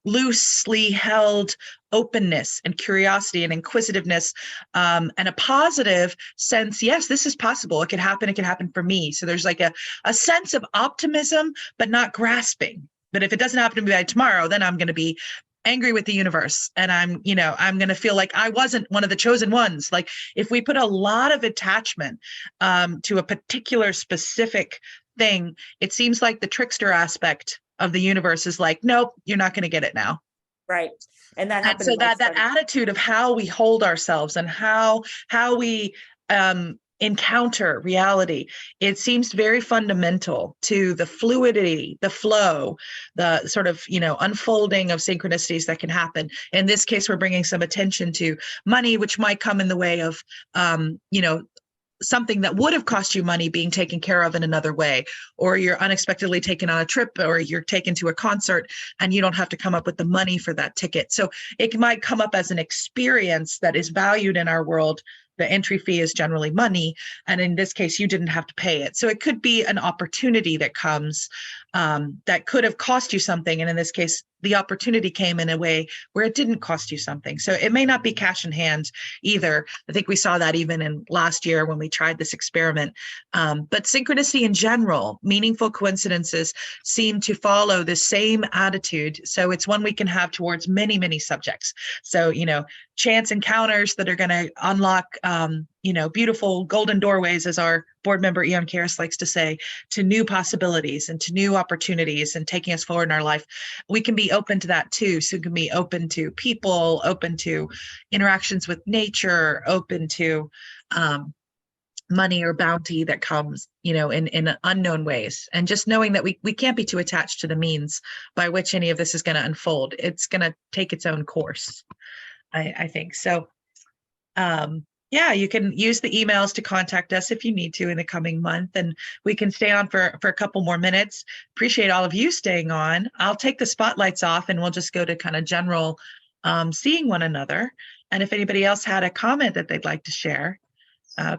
loosely held openness and curiosity and inquisitiveness, and a positive sense, yes, this is possible. It can happen for me. So there's like a sense of optimism, but not grasping. But if it doesn't happen to me by tomorrow, then I'm going to be angry with the universe. And I'm going to feel like I wasn't one of the chosen ones. Like if we put a lot of attachment to a particular specific thing, it seems like the trickster aspect of the universe is like, nope, you're not going to get it now. Right. And that happened. So that attitude of how we hold ourselves and how we encounter reality, it seems very fundamental to the fluidity, the flow, the sort of, unfolding of synchronicities that can happen. In this case, we're bringing some attention to money, which might come in the way of, something that would have cost you money being taken care of in another way, or you're unexpectedly taken on a trip, or you're taken to a concert and you don't have to come up with the money for that ticket. So it might come up as an experience that is valued in our world the entry fee is generally money. And in this case, you didn't have to pay it. So it could be an opportunity that comes that could have cost you something. And in this case, the opportunity came in a way where it didn't cost you something. So it may not be cash in hand either. I think we saw that even in last year when we tried this experiment. But synchronicity in general, meaningful coincidences seem to follow the same attitude. So it's one we can have towards many, many subjects. So, chance encounters that are going to unlock, beautiful golden doorways, as our board member Ian Karras likes to say, to new possibilities and to new opportunities and taking us forward in our life. We can be open to that too. So it can be open to people, open to interactions with nature, open to money or bounty that comes, in unknown ways. And just knowing that we can't be too attached to the means by which any of this is going to unfold. It's going to take its own course, I think. So, you can use the emails to contact us if you need to in the coming month, and we can stay on for a couple more minutes. Appreciate all of you staying on. I'll take the spotlights off and we'll just go to kind of general seeing one another. And if anybody else had a comment that they'd like to share,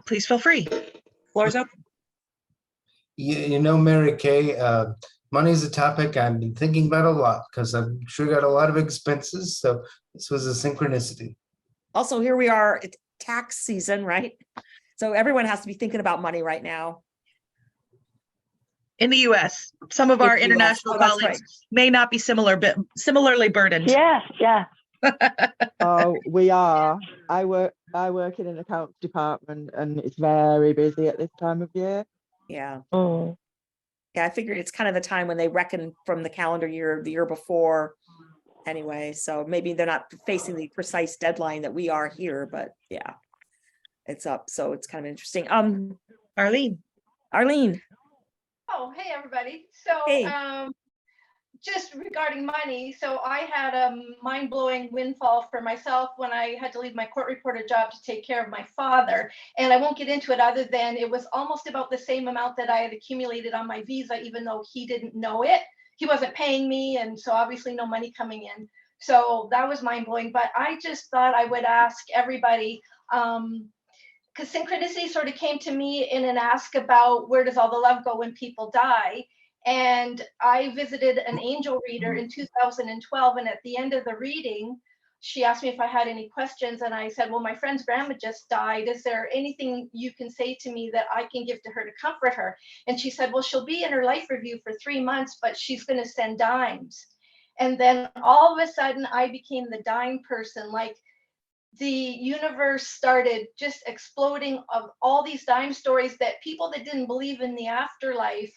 please feel free. Floor is open. Mary Kay, money is a topic I've been thinking about a lot because I've sure got a lot of expenses. So this was a synchronicity. Also, here we are, it's tax season, right? So everyone has to be thinking about money right now. In the US, some of our international colleagues may not be similarly burdened. Yes, yeah. Oh, we are. I work in an accounts department and it's very busy at this time of year. Yeah. Oh. Yeah, I figured it's kind of the time when they reckon from the calendar year, the year before anyway. So maybe they're not facing the precise deadline that we are here, but yeah, it's up. So it's kind of interesting. Arlene. Oh, hey, everybody. So, Hey. Just regarding money, so I had a mind-blowing windfall for myself when I had to leave my court reporter job to take care of my father. And I won't get into it other than it was almost about the same amount that I had accumulated on my visa, even though he didn't know it. He wasn't paying me, and so obviously no money coming in. So that was mind-blowing. But I just thought I would ask everybody, because synchronicity sort of came to me in an ask about where does all the love go when people die. And I visited an angel reader in 2012. And at the end of the reading, she asked me if I had any questions. And I said, well, my friend's grandma just died. Is there anything you can say to me that I can give to her to comfort her? And she said, well, she'll be in her life review for 3 months, but she's going to send dimes. And then all of a sudden I became the dime person. Like, the universe started just exploding of all these dime stories that people that didn't believe in the afterlife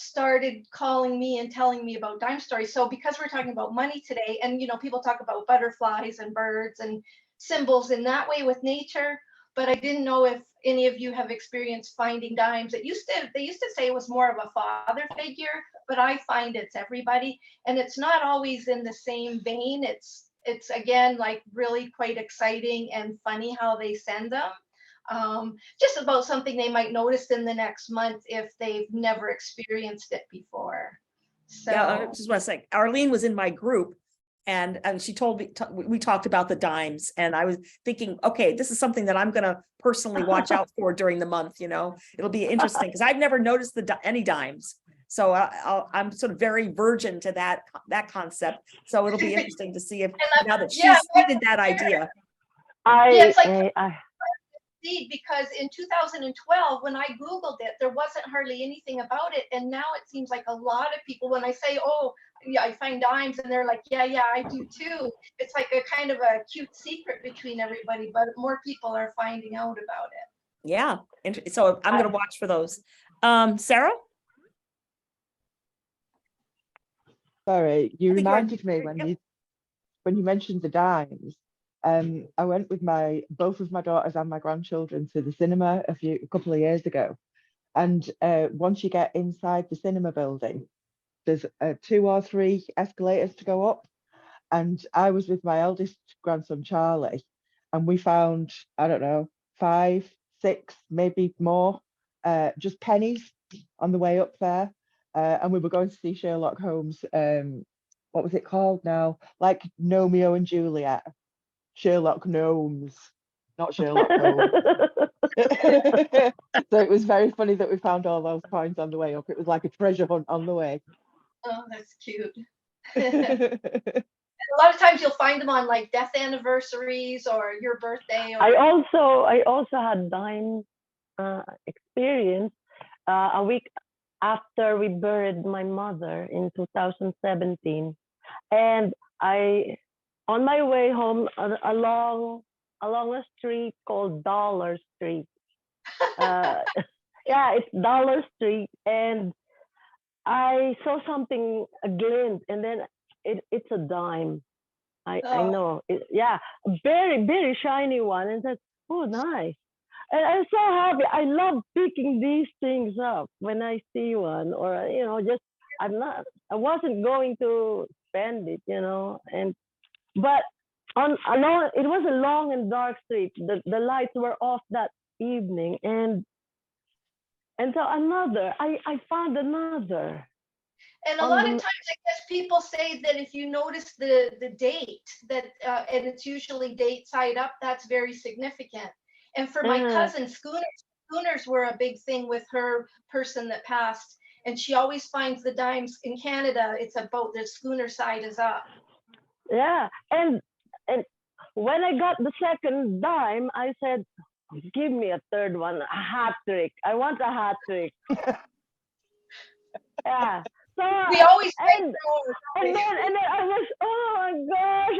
started calling me and telling me about dime stories. So because we're talking about money today, and people talk about butterflies and birds and symbols in that way with nature, but I didn't know if any of you have experienced finding dimes. They used to say it was more of a father figure, but I find it's everybody, and it's not always in the same vein. It's again, like, really quite exciting and funny how they send them. Just about something they might notice in the next month if they've never experienced it before. So yeah, I just want to say, Arlene was in my group, and she told me, we talked about the dimes, and I was thinking, okay, this is something that I'm going to personally watch out for during the month. It'll be interesting because I've never noticed any dimes. So I'm sort of very virgin to that concept. So it'll be interesting to see if now that she's stated that idea. Because in 2012, when I Googled it, there wasn't hardly anything about it. And now it seems like a lot of people, when I say, oh, yeah, I find dimes, and they're like, yeah, I do too. It's like a kind of a cute secret between everybody, but more people are finding out about it. Yeah. So I'm going to watch for those. Sarah? Sorry, you reminded me when you mentioned the dimes. I went with both of my daughters and my grandchildren to the cinema a couple of years ago, and once you get inside the cinema building, there's 2 or 3 escalators to go up, and I was with my eldest grandson Charlie, and we found, I don't know, 5, 6, maybe more, just pennies on the way up there. And we were going to see Sherlock Holmes. What was it called now? Like Romeo and Juliet, Sherlock Gnomes. not Sherlock Holmes. So it was very funny that we found all those coins on the way up. It was like a treasure hunt on the way. Oh, that's cute. A lot of times you'll find them on like death anniversaries or your birthday. Or... I also had dime experience a week after we buried my mother in 2017, and on my way home along a street called Dollar Street. Yeah, it's Dollar Street, and I saw something, a glint, and then it's a dime. I know. Yeah, a very, very shiny one. And said, oh, nice. And I'm so happy. I love picking these things up when I see one, or, just, I wasn't going to spend it, but it was a long and dark street. The lights were off that evening. And so I found another. And a lot of times, I guess people say that if you notice the date, that and it's usually date side up, that's very significant. And for my cousin, schooners were a big thing with her person that passed. And she always finds the dimes in Canada. It's a boat. The schooner side is up. Yeah, and when I got the second dime, I said, "Give me a third one, a hat trick. I want a hat trick." Yeah. So we always and then I was, oh my gosh,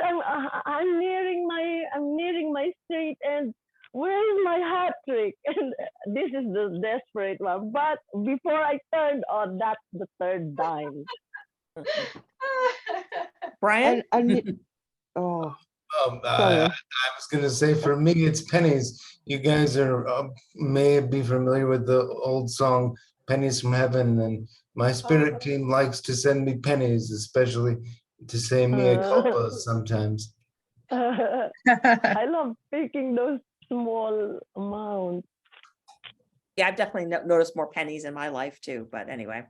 I'm nearing my street, and where is my hat trick? And this is the desperate one. But before I turned on, that's the third dime. Brian? Oh. I was going to say, for me, it's pennies. You guys may be familiar with the old song "Pennies from Heaven," and my spirit team likes to send me pennies, especially to say mea culpa sometimes. I love picking those small amounts. Yeah, I've definitely noticed more pennies in my life too. But anyway.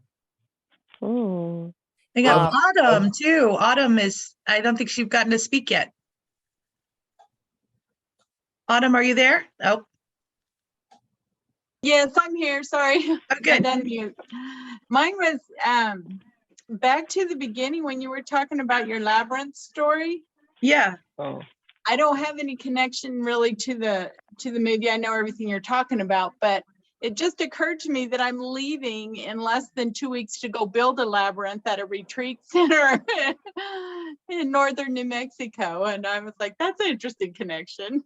I got Autumn too. Autumn I don't think she's gotten to speak yet. Autumn, are you there? Oh. Yes, I'm here. Sorry. Oh, good. Unmute. Mine was back to the beginning when you were talking about your labyrinth story. Yeah. Oh. I don't have any connection really to the movie. I know everything you're talking about, but it just occurred to me that I'm leaving in less than 2 weeks to go build a labyrinth at a retreat center in northern New Mexico. And I was like, that's an interesting connection.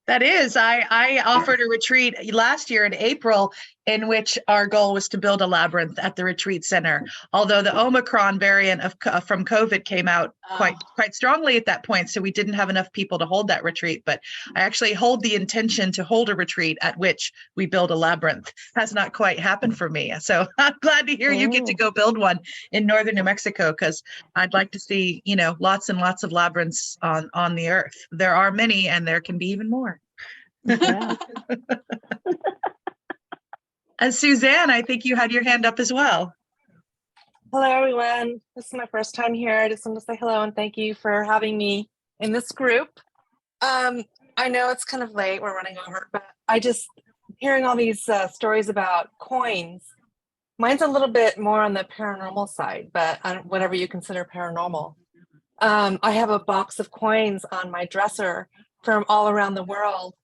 That is, I offered a retreat last year in April in which our goal was to build a labyrinth at the retreat center. Although the Omicron variant from COVID came out quite strongly at that point, so we didn't have enough people to hold that retreat. But I actually hold the intention to hold a retreat at which we build a labyrinth. Has not quite happened for me. So I'm glad to hear you get to go build one in northern New Mexico, because I'd like to see, lots and lots of labyrinths on the earth. There are many, and there can be even more. Yeah. And Suzanne, I think you had your hand up as well. Hello, everyone. This is my first time here. I just want to say hello and thank you for having me in this group. I know it's kind of late, we're running over, but I just hearing all these stories about coins. Mine's a little bit more on the paranormal side, but whatever you consider paranormal. I have a box of coins on my dresser from all around the world,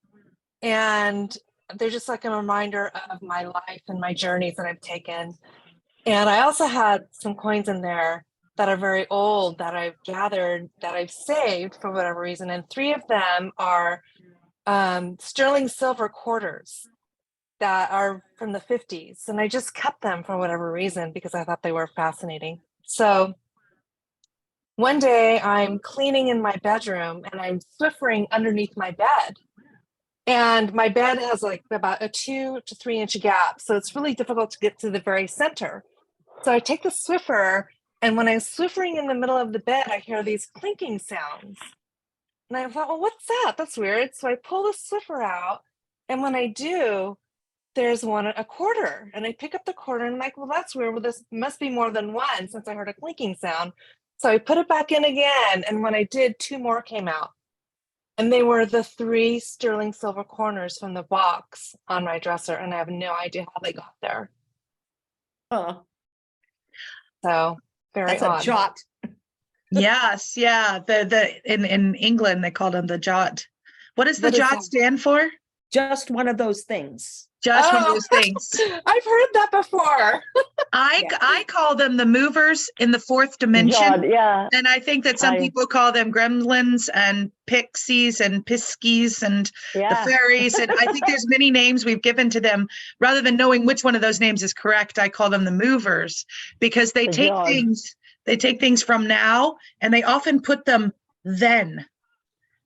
and they're just like a reminder of my life and my journeys that I've taken. And I also had some coins in there that are very old that I've gathered, that I've saved for whatever reason. And 3 of them are sterling silver quarters that are from the 50s. And I just kept them for whatever reason because I thought they were fascinating. So one day I'm cleaning in my bedroom and I'm Swiffering underneath my bed. And my bed has like about a 2 to 3 inch gap. So it's really difficult to get to the very center. So I take the Swiffer, and when I'm Swiffering in the middle of the bed, I hear these clinking sounds. And I thought, well, what's that? That's weird. So I pull the Swiffer out. And when I do, there's a quarter. And I pick up the quarter and I'm like, well, that's weird. Well, this must be more than one since I heard a clinking sound. So I put it back in again. And when I did, 2 more came out. And they were the 3 sterling silver corners from the box on my dresser, and I have no idea how they got there. Huh. So very That's odd. a jot. Yes, yeah. In England they called them the jot. What does the What is jot that? stand for? Just one of those things. Just one of Oh, those things. I've heard that before. I call them the movers in the fourth dimension. God, yeah. And I think that some people call them gremlins and pixies and piskies and the Yeah. fairies. And I think there's many names we've given to them. Rather than knowing which one of those names is correct, I call them the movers because they The take jog. things from now and they often put them then.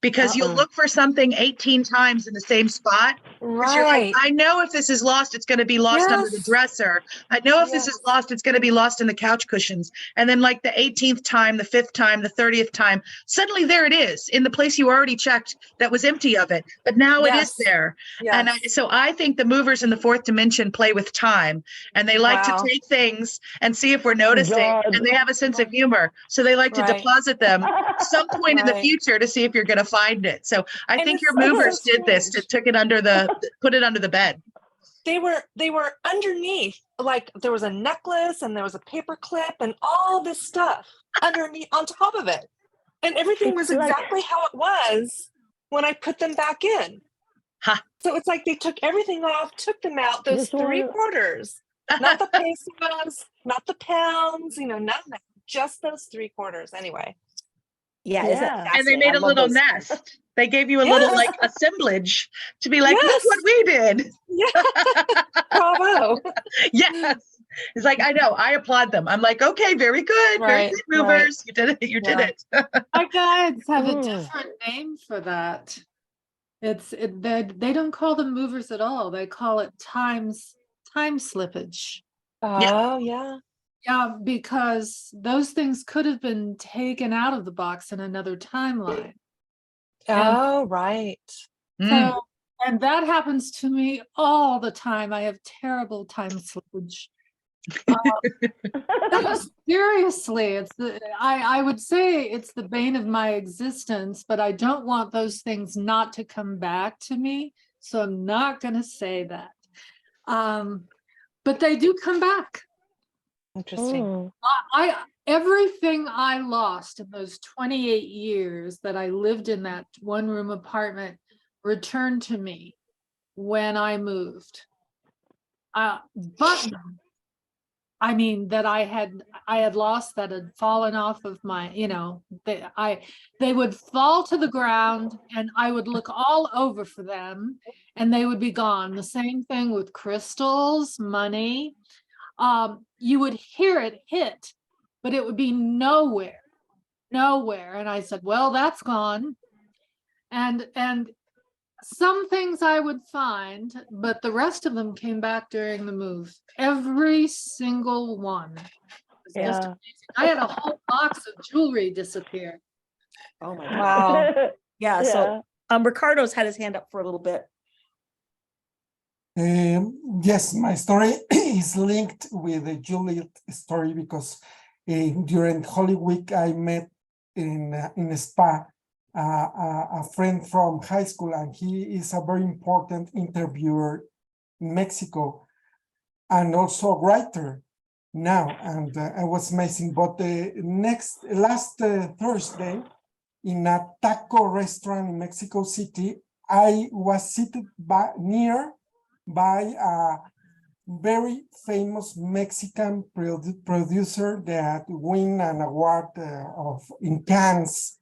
Because you'll look for something 18 times in the same spot. Because you're like, Right. I know if this is lost, it's going to be lost under the Yes. dresser. I know if this Yes. is lost, it's going to be lost in the couch cushions. And then like the 18th time, the 5th time, the 30th time, suddenly there it is in the place you already checked that was empty of it. But now it is Yes. there. And Yes. so I think the movers in the fourth dimension play with time and they like Wow. to take things and see if we're noticing. God. And they have a sense of humor. So they like to Right. deposit them some point in the Right. future to see if you're going to find it. So I And think it's your so movers did this, strange. took it under put it under the bed. They were underneath, like there was a necklace and there was a paper clip and all this stuff underneath on top of it. And everything was It's like- exactly how it was when I put them back in. Ha. So it's like they took everything off, took them out, those Just wanna- 3/4, not the pesos, not the pounds, none of that, just those 3/4 anyway. Yeah, isn't Yeah. that And they fascinating? made I a love little those. nest. They gave you a little Yes. like assemblage to be like, look Yes. what we did. Yeah. Bravo. Yes. It's like, I know, I applaud them. I'm like, okay, very good. Very Right, good movers. You did it. You did Yeah. it. Our guides have a Mm. different name for that. They don't call them movers at all. They call it time slippage. Oh, yeah. Yeah, because those things could have been taken out of the box in another timeline. And Oh, right. so, and that happens to me all the time. I have terrible time slippage. No, seriously, I would say it's the bane of my existence, but I don't want those things not to come back to me. So I'm not going to say that. But they do come back. Interesting. Mm. Everything I lost in those 28 years that I lived in that one-room apartment returned to me when I moved. But I mean that I had lost, that had fallen off of my, they would fall to the ground and I would look all over for them and they would be gone. The same thing with crystals, money. You would hear it hit, but it would be nowhere. And I said, well, that's gone. And some things I would find, but the rest of them came back during the move. Every single one. It was just Yeah. amazing. I had a whole box of jewelry disappear. Oh my God. Wow. Yeah. So Ricardo's had his hand up for a little bit. Yes, my story is linked with the Juliet story because during Holy Week I met in a spa a friend from high school, and he is a very important interviewer in Mexico and also a writer now, and it was amazing. But the last Thursday in a taco restaurant in Mexico City, I was seated near a very famous Mexican producer that won an award in Cannes.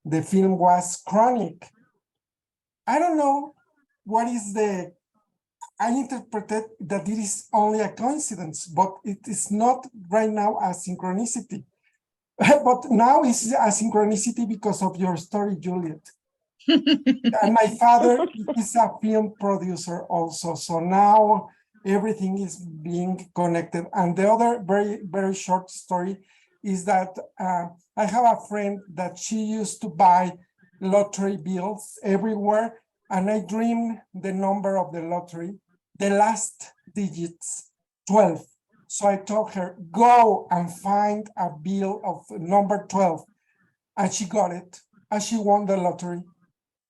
The film was Chronic. I don't know what is I interpreted that it is only a coincidence, but it is not right now a synchronicity. But now it's a synchronicity because of your story, Juliet. And my father is a film producer also. So now everything is being connected. And the other very, very short story is that I have a friend that she used to buy lottery bills everywhere. And I dreamed the number of the lottery, the last digits, 12. So I told her, go and find a bill of number 12. And she got it. And she won the lottery.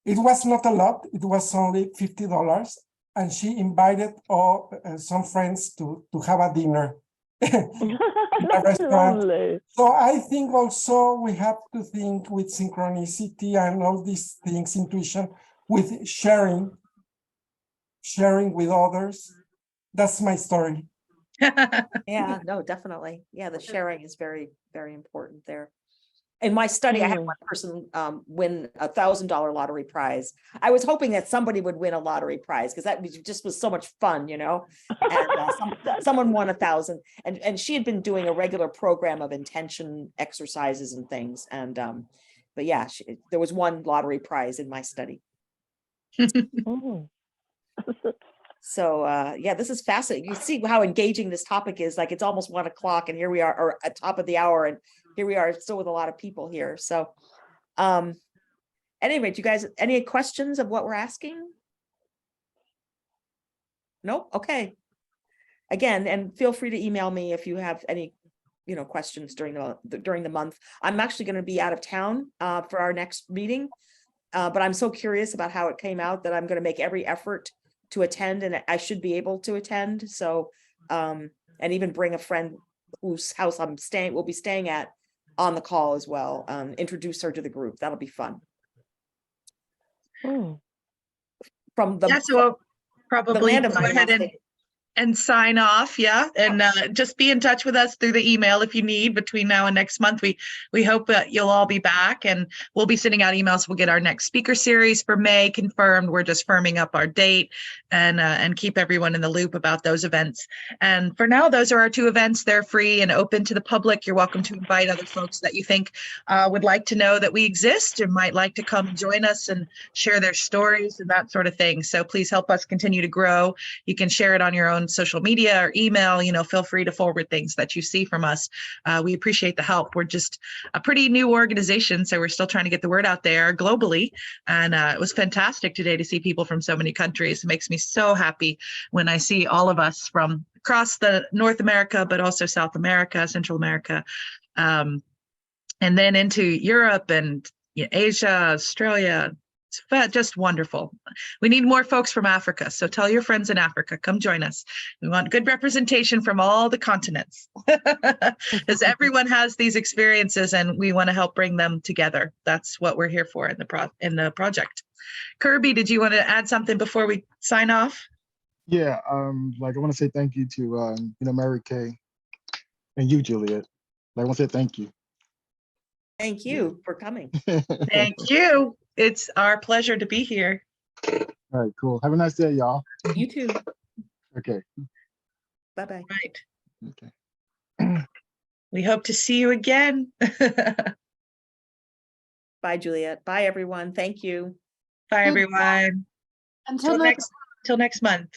It was not a lot. It was only $50, and she invited all some friends to have a dinner. A restaurant. Lovely. So I think also we have to think with synchronicity and all these things, intuition, with sharing with others. That's my story. Yeah, no, definitely. Yeah, the sharing is very, very important there. In my study, I had one person win $1,000 lottery prize. I was hoping that somebody would win a lottery prize because that was so much fun, you know. And someone won 1,000, and she had been doing a regular program of intention exercises and things. And but yeah, there was one lottery prize in my study. So yeah, this is fascinating. You see how engaging this topic is. Like, it's almost 1 o'clock, and here we are, or at top of the hour, and here we are still with a lot of people here. So anyway, do you guys any questions of what we're asking? Nope. Okay. Again, and feel free to email me if you have any, you know, questions during the month. I'm actually going to be out of town for our next meeting, but I'm so curious about how it came out that I'm going to make every effort to attend, and I should be able to attend. So and even bring a friend whose house will be staying at on the call as well. Introduce her to the group. That'll be fun. From the, so we'll probably the land of go my ahead and sign off. Yeah. And just be in touch with us through the email if you need between now and next month. We hope that you'll all be back, and we'll be sending out emails. We'll get our next speaker series for May confirmed. We're just firming up our date and keep everyone in the loop about those events. And for now, those are our 2 events. They're free and open to the public. You're welcome to invite other folks that you think would like to know that we exist and might like to come and join us and share their stories and that sort of thing. So please help us continue to grow. You can share it on your own social media or email. You know, feel free to forward things that you see from us. We appreciate the help. We're just a pretty new organization, so we're still trying to get the word out there globally. And it was fantastic today to see people from so many countries. It makes me so happy when I see all of us from across the North America, but also South America, Central America, and then into Europe and Asia, Australia. It's just wonderful. We need more folks from Africa. So tell your friends in Africa, come join us. We want good representation from all the continents because everyone has these experiences and we want to help bring them together. That's what we're here for in the project. Kirby, did you want to add something before we sign off? Yeah, like I want to say thank you to Mary Kay and you, Juliet. I want to say thank you. Thank you for coming. Thank you. It's our pleasure to be here. All right, cool. Have a nice day, y'all. You too. Okay. Bye-bye. Right. Okay. We hope to see you again. Bye, Juliet. Bye, everyone. Thank you. Bye, everyone. Until Till next month.